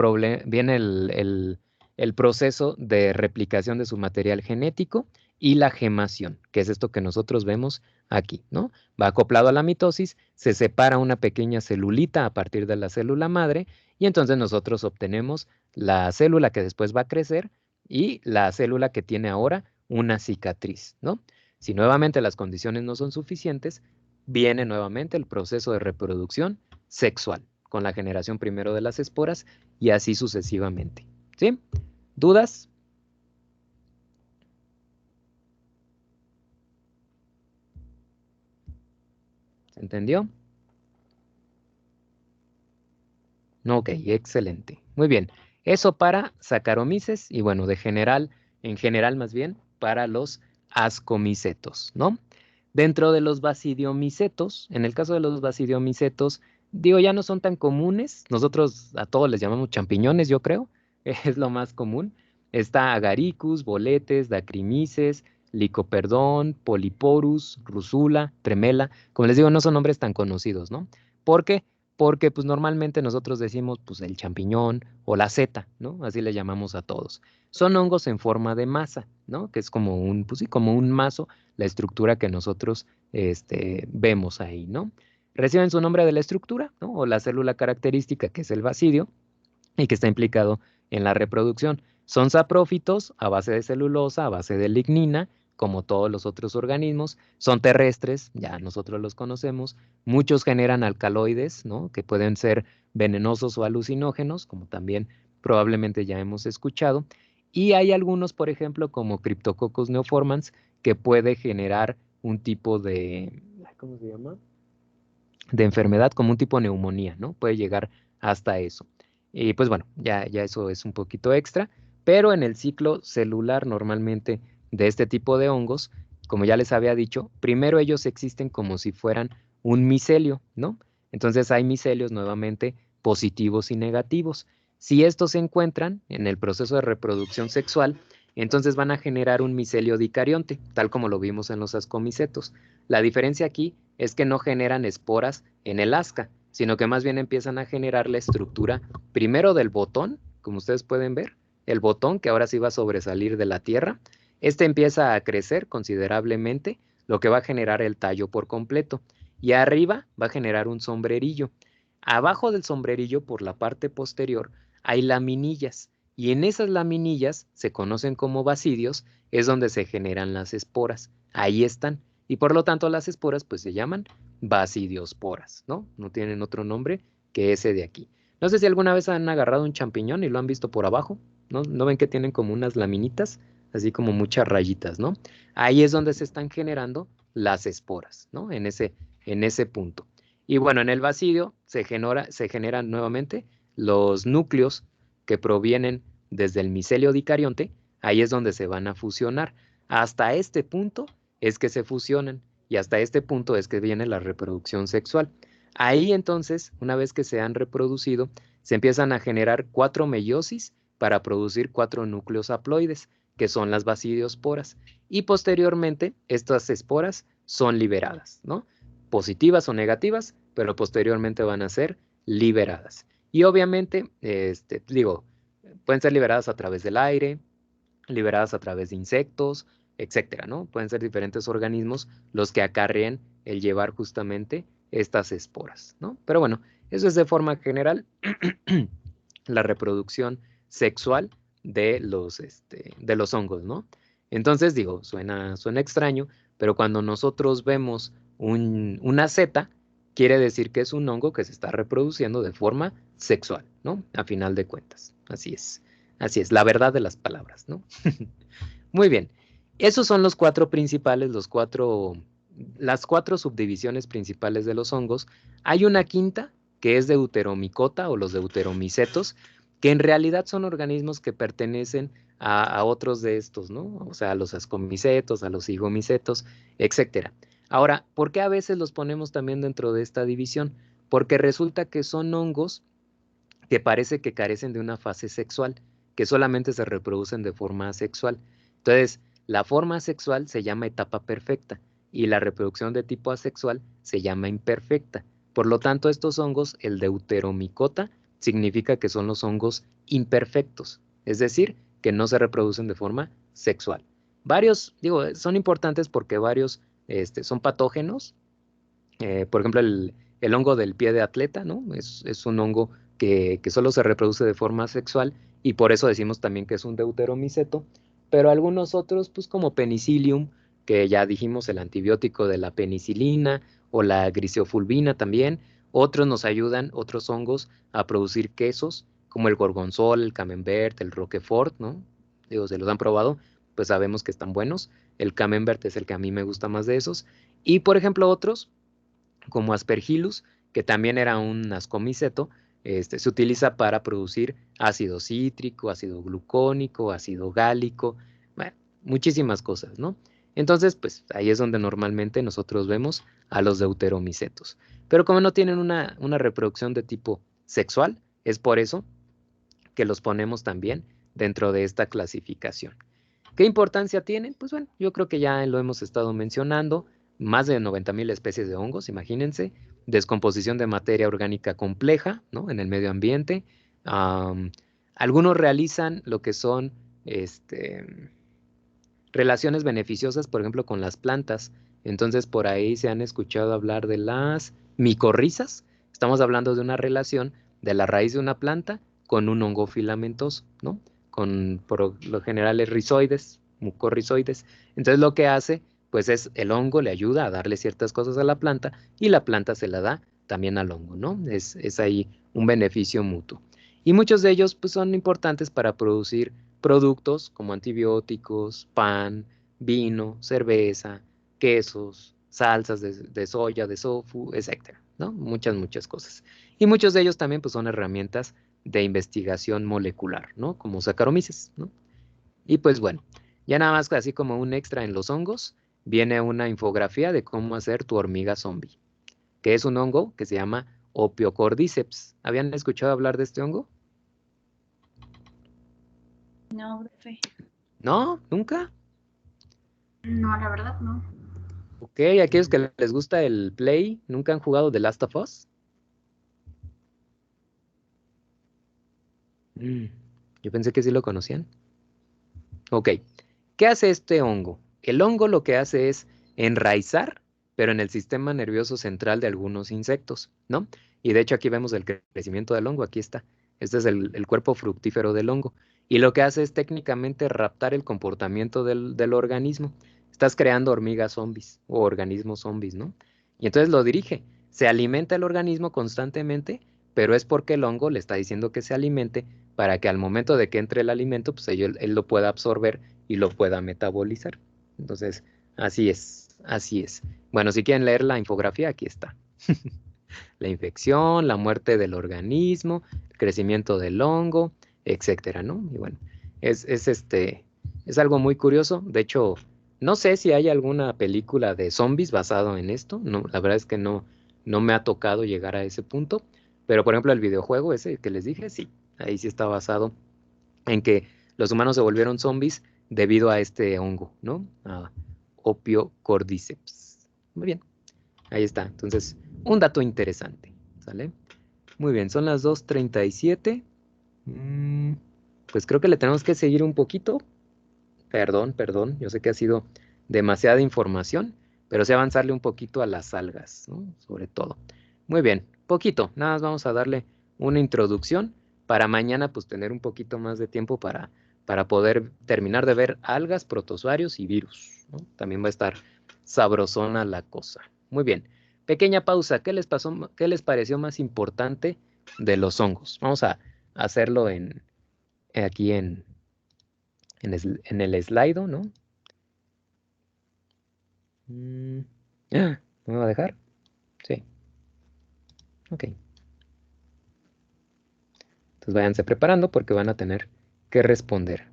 proceso de replicación de su material genético y la gemación, que es esto que nosotros vemos aquí, ¿no? Va acoplado a la mitosis, se separa una pequeña celulita a partir de la célula madre y entonces nosotros obtenemos la célula que después va a crecer y la célula que tiene ahora una cicatriz, ¿no? Si nuevamente las condiciones no son suficientes, viene nuevamente el proceso de reproducción sexual, con la generación primero de las esporas y así sucesivamente, ¿sí? ¿Dudas? ¿Se entendió? Ok, excelente. Muy bien. Eso para Saccharomyces y bueno, en general más bien, para los ascomicetos, ¿no? Dentro de los basidiomicetos, en el caso de los basidiomicetos, digo, ya no son tan comunes. Nosotros a todos les llamamos champiñones, yo creo. Es lo más común. Está Agaricus, boletes, Dacrymices, Licoperdón, Polyporus, Rusula, Tremela. Como les digo, no son nombres tan conocidos, ¿no? ¿Por qué? Porque pues normalmente nosotros decimos pues el champiñón o la seta, ¿no? Así le llamamos a todos. Son hongos en forma de masa, ¿no? Que es como pues sí, como un mazo, la estructura que nosotros vemos ahí, ¿no? Reciben su nombre de la estructura, ¿no? O la célula característica que es el basidio y que está implicado en la reproducción. Son saprófitos a base de celulosa, a base de lignina, como todos los otros organismos. Son terrestres, ya nosotros los conocemos. Muchos generan alcaloides, ¿no? Que pueden ser venenosos o alucinógenos, como también probablemente ya hemos escuchado. Y hay algunos, por ejemplo, como Cryptococcus neoformans, que puede generar un tipo de, ¿cómo se llama? De enfermedad, como un tipo de neumonía, ¿no? Puede llegar hasta eso. Y pues bueno, ya eso es un poquito extra, pero en el ciclo celular normalmente de este tipo de hongos, como ya les había dicho, primero ellos existen como si fueran un micelio, ¿no? Entonces hay micelios nuevamente positivos y negativos. Si estos se encuentran en el proceso de reproducción sexual, entonces van a generar un micelio dicarionte, tal como lo vimos en los ascomicetos. La diferencia aquí es que no generan esporas en el asca, sino que más bien empiezan a generar la estructura primero del botón, como ustedes pueden ver, el botón que ahora sí va a sobresalir de la tierra. Este empieza a crecer considerablemente, lo que va a generar el tallo por completo. Y arriba va a generar un sombrerillo. Abajo del sombrerillo, por la parte posterior, hay laminillas. Y en esas laminillas, se conocen como basidios, es donde se generan las esporas. Ahí están. Y por lo tanto las esporas pues se llaman basidiosporas, ¿no? No tienen otro nombre que ese de aquí. No sé si alguna vez han agarrado un champiñón y lo han visto por abajo, ¿no? ¿No ven que tienen como unas laminitas? Así como muchas rayitas, ¿no? Ahí es donde se están generando las esporas, ¿no? En ese punto. Y bueno, en el basidio se generan nuevamente los núcleos que provienen desde el micelio dicarionte, ahí es donde se van a fusionar. Hasta este punto es que se fusionan y hasta este punto es que viene la reproducción sexual. Ahí entonces, una vez que se han reproducido, se empiezan a generar 4 meiosis para producir 4 núcleos haploides, que son las basidiosporas. Y posteriormente, estas esporas son liberadas, ¿no? Positivas o negativas, pero posteriormente van a ser liberadas. Y obviamente, pueden ser liberadas a través del aire, liberadas a través de insectos, etcétera, ¿no? Pueden ser diferentes organismos los que acarreen el llevar justamente estas esporas, ¿no? Pero bueno, eso es de forma general la reproducción sexual de los hongos, ¿no? Entonces, digo, suena extraño, pero cuando nosotros vemos una seta, quiere decir que es un hongo que se está reproduciendo de forma sexual, ¿no? A final de cuentas, así es, la verdad de las palabras, ¿no? Muy bien, esos son los 4 principales, las 4 subdivisiones principales de los hongos. Hay una quinta, que es Deuteromycota o los deuteromicetos, que en realidad son organismos que pertenecen a otros de estos, ¿no? O sea, a los ascomicetos, a los higomicetos, etcétera. Ahora, ¿por qué a veces los ponemos también dentro de esta división? Porque resulta que son hongos que parece que carecen de una fase sexual, que solamente se reproducen de forma asexual. Entonces, la forma asexual se llama etapa perfecta y la reproducción de tipo asexual se llama imperfecta. Por lo tanto, estos hongos, el Deuteromycota, significa que son los hongos imperfectos, es decir, que no se reproducen de forma sexual. Varios, son importantes porque varios son patógenos. Por ejemplo, el hongo del pie de atleta, ¿no? Es un hongo que solo se reproduce de forma sexual y por eso decimos también que es un deuteromiceto, pero algunos otros, pues como Penicillium, que ya dijimos el antibiótico de la penicilina, o la griseofulvina también, otros hongos a producir quesos, como el gorgonzola, el camembert, el roquefort, ¿no? Digo, se los han probado, pues sabemos que están buenos. El camembert es el que a mí me gusta más de esos. Y por ejemplo otros, como Aspergillus, que también era un ascomiceto, se utiliza para producir ácido cítrico, ácido glucónico, ácido gálico, bueno, muchísimas cosas, ¿no? Entonces, pues ahí es donde normalmente nosotros vemos a los deuteromicetos. Pero como no tienen una reproducción de tipo sexual, es por eso que los ponemos también dentro de esta clasificación. ¿Qué importancia tienen? Pues bueno, yo creo que ya lo hemos estado mencionando. Más de 90,000 especies de hongos, imagínense. Descomposición de materia orgánica compleja, ¿no? En el medio ambiente. Algunos realizan lo que son relaciones beneficiosas, por ejemplo, con las plantas. Entonces, por ahí se han escuchado hablar de las micorrizas. Estamos hablando de una relación de la raíz de una planta con un hongo filamentoso, ¿no? Por lo general es rizoides, mucorrizoides. Entonces, lo que hace, pues es el hongo le ayuda a darle ciertas cosas a la planta y la planta se la da también al hongo, ¿no? Es ahí un beneficio mutuo. Y muchos de ellos, pues, son importantes para producir productos como antibióticos, pan, vino, cerveza, quesos, salsas de soya, de tofu, etcétera, ¿no? Muchas cosas. Y muchos de ellos también pues, son herramientas de investigación molecular, ¿no? Como Saccharomyces, ¿no? Y pues bueno, ya nada más así como un extra en los hongos, viene una infografía de cómo hacer tu hormiga zombie, que es un hongo que se llama Ophiocordyceps. ¿Habían escuchado hablar de este hongo?
No, profe.
¿No? ¿Nunca?
No, la verdad no.
Ok, aquellos que les gusta el Play, ¿nunca han jugado The Last of Us? Yo pensé que sí lo conocían. Ok, ¿qué hace este hongo? El hongo lo que hace es enraizar, pero en el sistema nervioso central de algunos insectos, ¿no? Y de hecho aquí vemos el crecimiento del hongo, aquí está. Este es el cuerpo fructífero del hongo. Y lo que hace es técnicamente raptar el comportamiento del organismo. Estás creando hormigas zombies o organismos zombies, ¿no? Y entonces lo dirige. Se alimenta el organismo constantemente, pero es porque el hongo le está diciendo que se alimente para que al momento de que entre el alimento, pues él lo pueda absorber y lo pueda metabolizar. Entonces, así es, así es. Bueno, si quieren leer la infografía, aquí está. La infección, la muerte del organismo, el crecimiento del hongo, etcétera, ¿no? Y bueno, es algo muy curioso. De hecho, no sé si hay alguna película de zombies basado en esto. No, la verdad es que no me ha tocado llegar a ese punto. Pero, por ejemplo, el videojuego ese que les dije, sí, ahí sí está basado en que los humanos se volvieron zombies debido a este hongo, ¿no? A Opio cordyceps. Muy bien, ahí está. Entonces, un dato interesante, ¿sale? Muy bien, son las 2:37. Pues creo que le tenemos que seguir un poquito. Perdón, yo sé que ha sido demasiada información, pero sí avanzarle un poquito a las algas, ¿no? Sobre todo. Muy bien, poquito, nada más vamos a darle una introducción para mañana pues tener un poquito más de tiempo para poder terminar de ver algas, protozoarios y virus, ¿no? También va a estar sabrosona la cosa. Muy bien, pequeña pausa, ¿qué les pasó, qué les pareció más importante de los hongos? Vamos a hacerlo aquí en el slide, ¿no? ¿No me va a dejar? Sí. Ok. Entonces váyanse preparando porque van a tener que responder.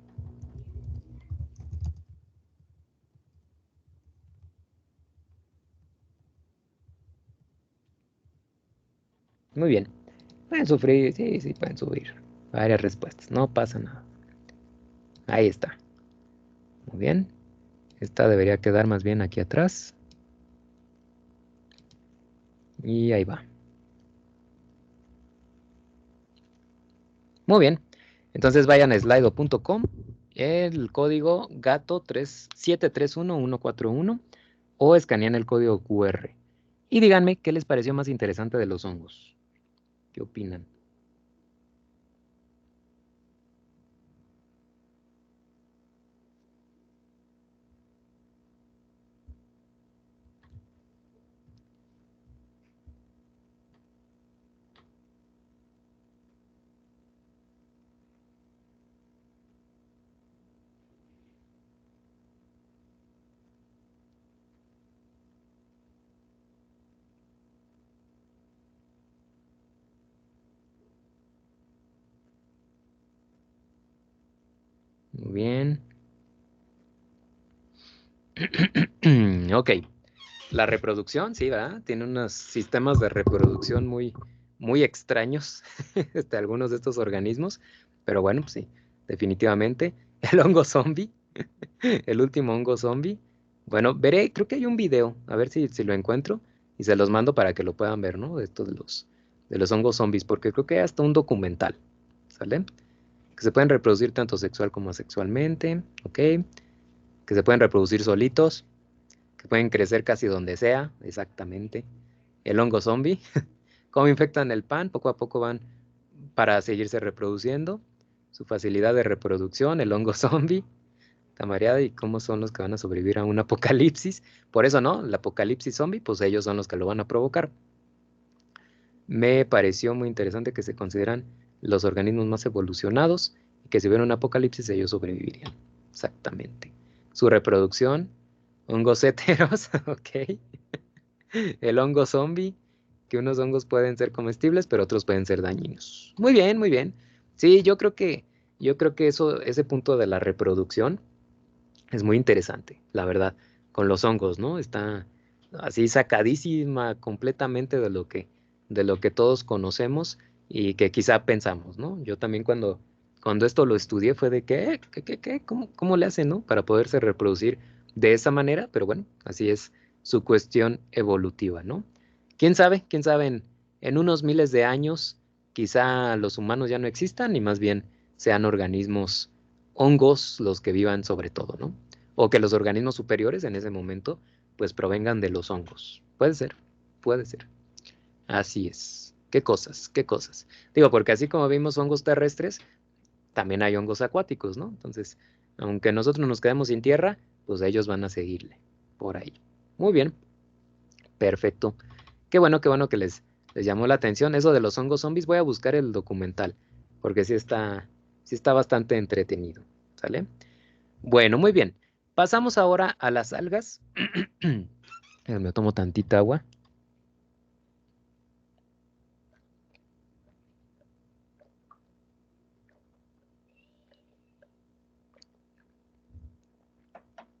Muy bien. Pueden sufrir, sí, pueden subir varias respuestas. No pasa nada. Ahí está. Muy bien. Esta debería quedar más bien aquí atrás. Y ahí va. Muy bien. Entonces vayan a slido.com. El código gato 731-141 o escanean el código QR. Y díganme qué les pareció más interesante de los hongos. ¿Qué opinan? Muy bien. Ok. La reproducción, sí, ¿verdad? Tiene unos sistemas de reproducción muy extraños, algunos de estos organismos. Pero bueno, pues sí, definitivamente. El hongo zombie, el último hongo zombie. Bueno, veré, creo que hay un video, a ver si lo encuentro y se los mando para que lo puedan ver, ¿no? De estos de los hongos zombies, porque creo que hay hasta un documental, ¿sale? Que se pueden reproducir tanto sexual como asexualmente, ¿ok? Que se pueden reproducir solitos, que pueden crecer casi donde sea, exactamente. El hongo zombie, cómo infectan el pan, poco a poco van para seguirse reproduciendo, su facilidad de reproducción, el hongo zombie, camaradas, y cómo son los que van a sobrevivir a un apocalipsis. Por eso, ¿no? El apocalipsis zombie, pues ellos son los que lo van a provocar. Me pareció muy interesante que se consideran los organismos más evolucionados y que si hubiera un apocalipsis ellos sobrevivirían. Exactamente. Su reproducción, hongos heteros, ok. El hongo zombie, que unos hongos pueden ser comestibles, pero otros pueden ser dañinos. Muy bien, muy bien. Sí, yo creo que ese punto de la reproducción es muy interesante, la verdad, con los hongos, ¿no? Está así sacadísima completamente de lo que todos conocemos y que quizá pensamos, ¿no? Yo también cuando esto lo estudié fue de ¿qué? ¿Cómo le hacen, no? Para poderse reproducir de esa manera, pero bueno, así es su cuestión evolutiva, ¿no? Quién sabe en unos miles de años quizá los humanos ya no existan y más bien sean organismos hongos los que vivan sobre todo, ¿no? O que los organismos superiores en ese momento pues provengan de los hongos. Puede ser, puede ser. Así es. ¿Qué cosas? ¿Qué cosas? Digo, porque así como vimos hongos terrestres, también hay hongos acuáticos, ¿no? Entonces, aunque nosotros nos quedemos sin tierra, pues ellos van a seguirle por ahí. Muy bien, perfecto. Qué bueno que les llamó la atención. Eso de los hongos zombies, voy a buscar el documental, porque sí está bastante entretenido. ¿Sale? Bueno, muy bien. Pasamos ahora a las algas. Me tomo tantita agua.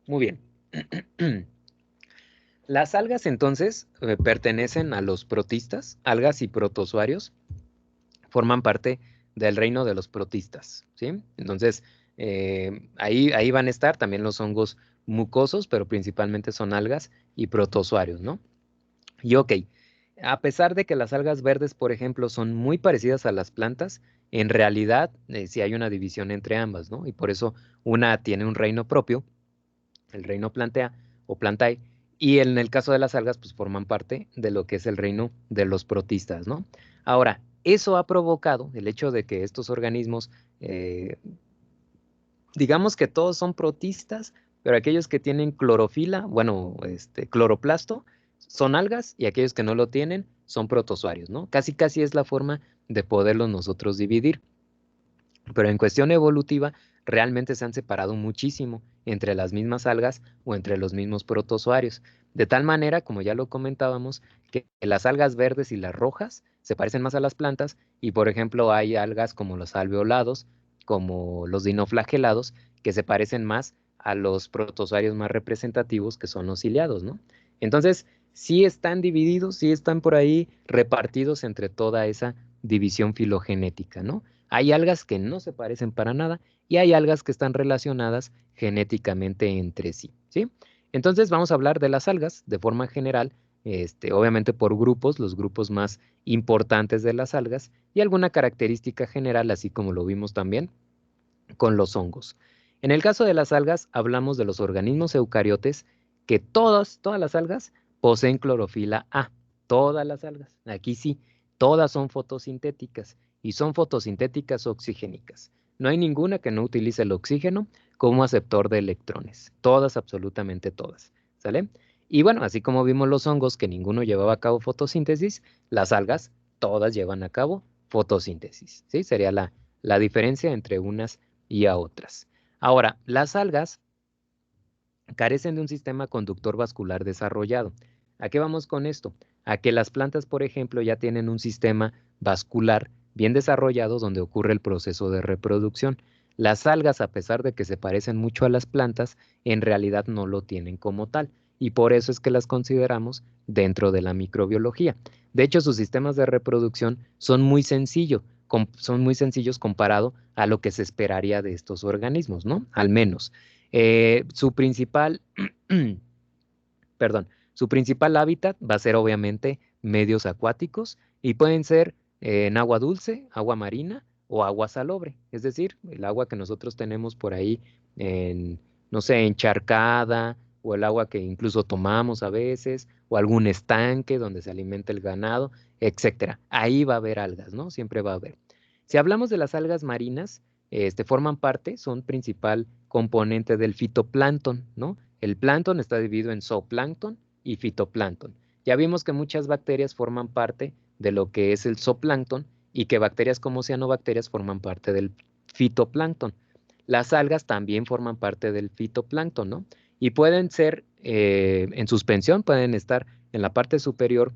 Muy bien. Las algas entonces pertenecen a los protistas, algas y protozoarios. Forman parte del reino de los protistas, ¿sí? Entonces, ahí van a estar también los hongos mucosos, pero principalmente son algas y protozoarios, ¿no? Y ok, a pesar de que las algas verdes, por ejemplo, son muy parecidas a las plantas, en realidad sí hay una división entre ambas, ¿no? Y por eso una tiene un reino propio, el reino plantea o plantae, y en el caso de las algas, pues forman parte de lo que es el reino de los protistas, ¿no? Ahora, eso ha provocado el hecho de que estos organismos, digamos que todos son protistas, pero aquellos que tienen clorofila, bueno, cloroplasto, son algas, y aquellos que no lo tienen son protozoarios, ¿no? Casi casi es la forma de poderlos nosotros dividir. Pero en cuestión evolutiva, realmente se han separado muchísimo entre las mismas algas o entre los mismos protozoarios. De tal manera, como ya lo comentábamos, que las algas verdes y las rojas se parecen más a las plantas, y por ejemplo hay algas como los alveolados, como los dinoflagelados, que se parecen más a los protozoarios más representativos, que son los ciliados, ¿no? Entonces, sí están divididos, sí están por ahí repartidos entre toda esa división filogenética, ¿no? Hay algas que no se parecen para nada y hay algas que están relacionadas genéticamente entre sí, ¿sí? Entonces vamos a hablar de las algas de forma general, obviamente por grupos, los grupos más importantes de las algas y alguna característica general, así como lo vimos también con los hongos. En el caso de las algas, hablamos de los organismos eucariotes, que todas las algas poseen clorofila A. Todas las algas. Aquí sí, todas son fotosintéticas y son fotosintéticas oxigénicas. No hay ninguna que no utilice el oxígeno como aceptor de electrones. Todas, absolutamente todas. ¿Sale? Y bueno, así como vimos los hongos que ninguno llevaba a cabo fotosíntesis, las algas todas llevan a cabo fotosíntesis. ¿Sí? Sería la diferencia entre unas y a otras. Ahora, las algas carecen de un sistema conductor vascular desarrollado. ¿A qué vamos con esto? A que las plantas, por ejemplo, ya tienen un sistema vascular bien desarrollado donde ocurre el proceso de reproducción. Las algas, a pesar de que se parecen mucho a las plantas, en realidad no lo tienen como tal, y por eso es que las consideramos dentro de la microbiología. De hecho, sus sistemas de reproducción son muy sencillos comparado a lo que se esperaría de estos organismos, ¿no? Al menos. Su principal, perdón, su principal hábitat va a ser obviamente medios acuáticos y pueden ser en agua dulce, agua marina o agua salobre, es decir, el agua que nosotros tenemos por ahí en, no sé, encharcada, o el agua que incluso tomamos a veces, o algún estanque donde se alimenta el ganado, etcétera. Ahí va a haber algas, ¿no? Siempre va a haber. Si hablamos de las algas marinas, forman parte, son principal componente del fitoplancton, ¿no? El plancton está dividido en zooplancton y fitoplancton. Ya vimos que muchas bacterias forman parte de lo que es el zooplancton y que bacterias como cianobacterias forman parte del fitoplancton. Las algas también forman parte del fitoplancton, ¿no? Y pueden ser en suspensión, pueden estar en la parte superior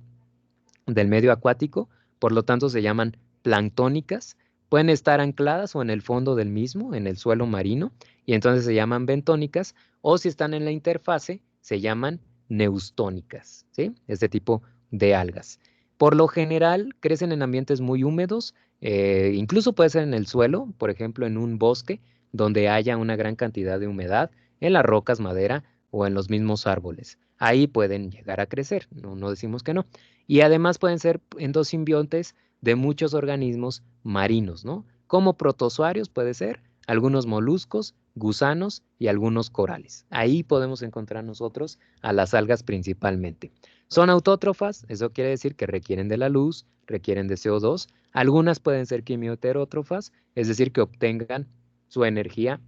del medio acuático, por lo tanto se llaman planctónicas. Pueden estar ancladas o en el fondo del mismo, en el suelo marino, y entonces se llaman bentónicas, o si están en la interfase, se llaman neustónicas, ¿sí? Este tipo de algas. Por lo general, crecen en ambientes muy húmedos, incluso puede ser en el suelo, por ejemplo, en un bosque, donde haya una gran cantidad de humedad, en las rocas, madera o en los mismos árboles. Ahí pueden llegar a crecer, no decimos que no. Y además pueden ser endosimbiontes de muchos organismos marinos, ¿no? Como protozoarios puede ser, algunos moluscos, gusanos y algunos corales. Ahí podemos encontrar nosotros a las algas principalmente. Son autótrofas, eso quiere decir que requieren de la luz, requieren de CO2. Algunas pueden ser quimioterótrofas, es decir, que obtengan su energía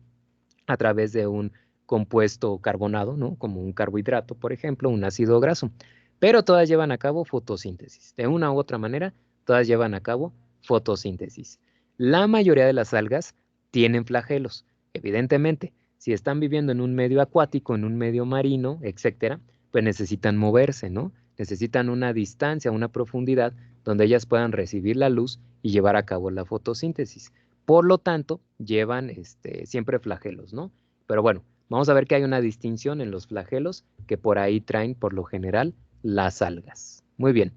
a través de un compuesto carbonado, ¿no? Como un carbohidrato, por ejemplo, un ácido graso. Pero todas llevan a cabo fotosíntesis. De una u otra manera, todas llevan a cabo fotosíntesis. La mayoría de las algas tienen flagelos. Evidentemente, si están viviendo en un medio acuático, en un medio marino, etcétera, pues necesitan moverse, ¿no? Necesitan una distancia, una profundidad donde ellas puedan recibir la luz y llevar a cabo la fotosíntesis. Por lo tanto, llevan siempre flagelos, ¿no? Pero bueno, vamos a ver que hay una distinción en los flagelos que por ahí traen por lo general las algas. Muy bien.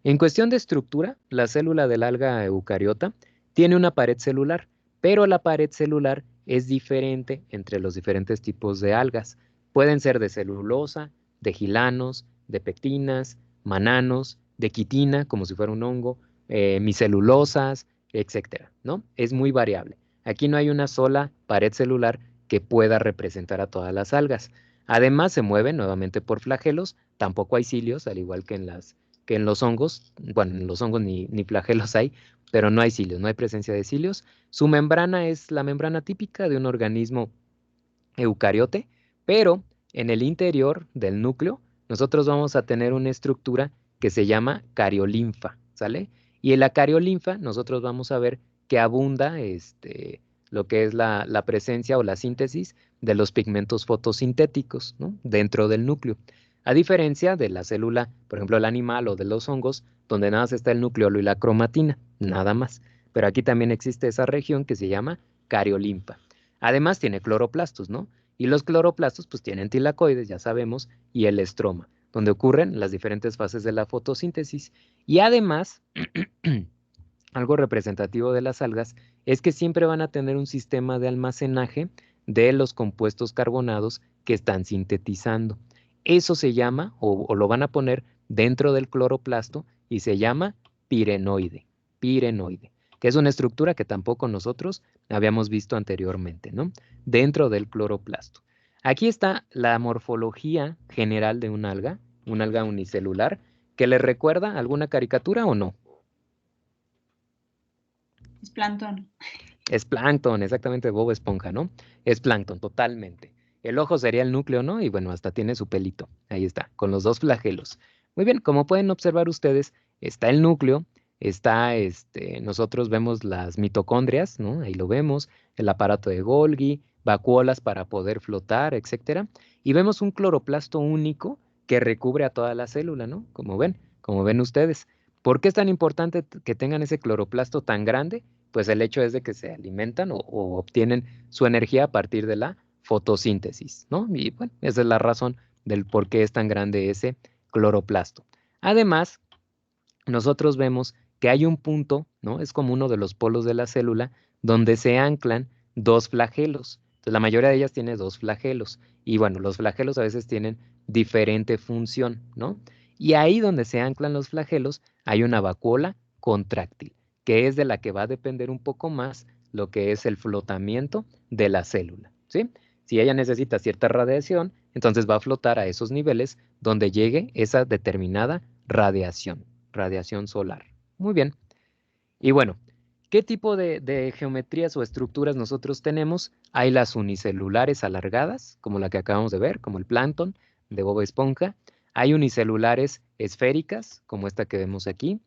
En cuestión de estructura, la célula del alga eucariota tiene una pared celular, pero la pared celular es diferente entre los diferentes tipos de algas. Pueden ser de celulosa, de gilanos, de pectinas, mananos, de quitina, como si fuera un hongo, micelulosas, etcétera, ¿no? Es muy variable. Aquí no hay una sola pared celular que pueda representar a todas las algas. Además, se mueven nuevamente por flagelos, tampoco hay cilios, al igual que en los hongos. Bueno, en los hongos ni flagelos hay, pero no hay cilios, no hay presencia de cilios. Su membrana es la membrana típica de un organismo eucariote, pero en el interior del núcleo nosotros vamos a tener una estructura que se llama cariolinfa, ¿sale? Y en la cariolinfa nosotros vamos a ver que abunda lo que es la presencia o la síntesis de los pigmentos fotosintéticos, ¿no? Dentro del núcleo. A diferencia de la célula, por ejemplo, el animal o de los hongos, donde nada más está el nucleolo y la cromatina, nada más. Pero aquí también existe esa región que se llama cariolinfa. Además tiene cloroplastos, ¿no? Y los cloroplastos pues tienen tilacoides, ya sabemos, y el estroma, donde ocurren las diferentes fases de la fotosíntesis. Y además, algo representativo de las algas es que siempre van a tener un sistema de almacenaje de los compuestos carbonados que están sintetizando. Eso se llama, o lo van a poner dentro del cloroplasto, y se llama pirenoide, que es una estructura que tampoco nosotros habíamos visto anteriormente, ¿no? Dentro del cloroplasto. Aquí está la morfología general de un alga unicelular, que les recuerda alguna caricatura o no.
Es plancton.
Es plancton, exactamente, Bob Esponja, ¿no? Es plancton, totalmente. El ojo sería el núcleo, ¿no? Y bueno, hasta tiene su pelito. Ahí está, con los dos flagelos. Muy bien, como pueden observar ustedes, está el núcleo, está, nosotros vemos las mitocondrias, ¿no? Ahí lo vemos, el aparato de Golgi, vacuolas para poder flotar, etcétera. Y vemos un cloroplasto único que recubre a toda la célula, ¿no? Como ven ustedes. ¿Por qué es tan importante que tengan ese cloroplasto tan grande? Pues el hecho es de que se alimentan o obtienen su energía a partir de la fotosíntesis, ¿no? Y bueno, esa es la razón del por qué es tan grande ese cloroplasto. Además, nosotros vemos que hay un punto, ¿no? Es como uno de los polos de la célula donde se anclan dos flagelos. Entonces, la mayoría de ellas tiene dos flagelos. Y bueno, los flagelos a veces tienen diferente función, ¿no? Y ahí donde se anclan los flagelos hay una vacuola contráctil, que es de la que va a depender un poco más lo que es el flotamiento de la célula, ¿sí? Si ella necesita cierta radiación, entonces va a flotar a esos niveles donde llegue esa determinada radiación solar. Muy bien. Y bueno, ¿qué tipo de geometrías o estructuras nosotros tenemos? Hay las unicelulares alargadas, como la que acabamos de ver, como el plancton de Bob Esponja. Hay unicelulares esféricas, como esta que vemos aquí.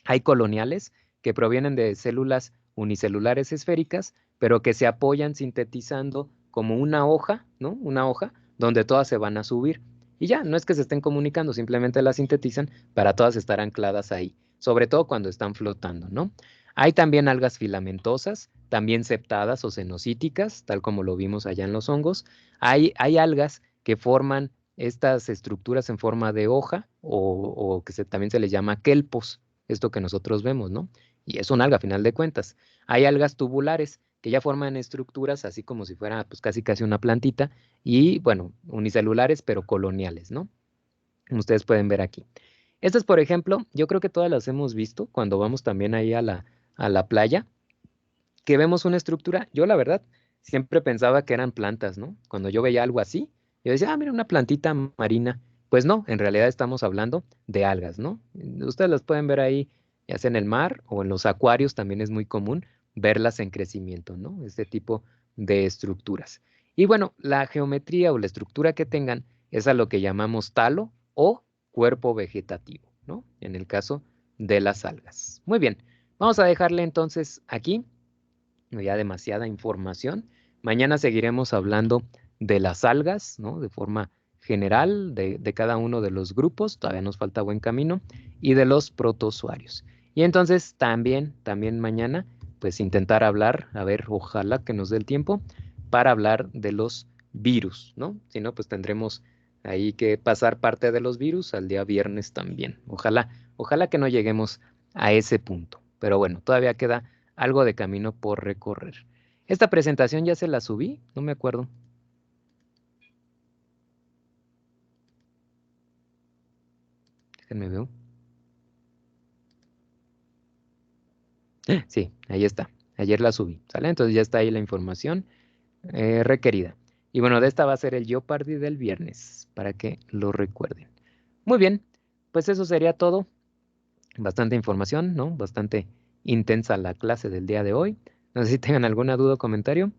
Hay coloniales que provienen de células unicelulares esféricas, pero que se apoyan sintetizando como una hoja, ¿no? Una hoja donde todas se van a subir. Y ya, no es que se estén comunicando, simplemente las sintetizan para todas estar ancladas ahí, sobre todo cuando están flotando, ¿no? Hay también algas filamentosas, también septadas o cenocíticas, tal como lo vimos allá en los hongos. Hay algas que forman estas estructuras en forma de hoja o que también se les llama kelpos, esto que nosotros vemos, ¿no? Y es un alga a final de cuentas. Hay algas tubulares que ya forman estructuras así como si fuera pues casi una plantita y bueno, unicelulares pero coloniales, ¿no? Como ustedes pueden ver aquí. Estas, por ejemplo, yo creo que todas las hemos visto cuando vamos también ahí a la playa, que vemos una estructura. Yo la verdad siempre pensaba que eran plantas, ¿no? Cuando yo veía algo así, yo decía, mira, una plantita marina. Pues no, en realidad estamos hablando de algas, ¿no? Ustedes las pueden ver ahí, ya sea en el mar o en los acuarios, también es muy común verlas en crecimiento, ¿no? Este tipo de estructuras. Y bueno, la geometría o la estructura que tengan es a lo que llamamos talo o cuerpo vegetativo, ¿no? En el caso de las algas. Muy bien, vamos a dejarle entonces aquí ya demasiada información. Mañana seguiremos hablando de las algas, ¿no? De forma general, de cada uno de los grupos, todavía nos falta buen camino, y de los protozoarios. Y entonces también mañana, pues intentar hablar, a ver, ojalá que nos dé el tiempo, para hablar de los virus, ¿no? Si no, pues tendremos ahí que pasar parte de los virus al día viernes también. Ojalá que no lleguemos a ese punto. Pero bueno, todavía queda algo de camino por recorrer. Esta presentación ya se la subí, no me acuerdo. Déjenme ver. Sí, ahí está. Ayer la subí, ¿sale? Entonces ya está ahí la información requerida. Y bueno, de esta va a ser el Jeopardy del viernes, para que lo recuerden. Muy bien, pues eso sería todo. Bastante información, ¿no? Bastante intensa la clase del día de hoy. No sé si tengan alguna duda o comentario.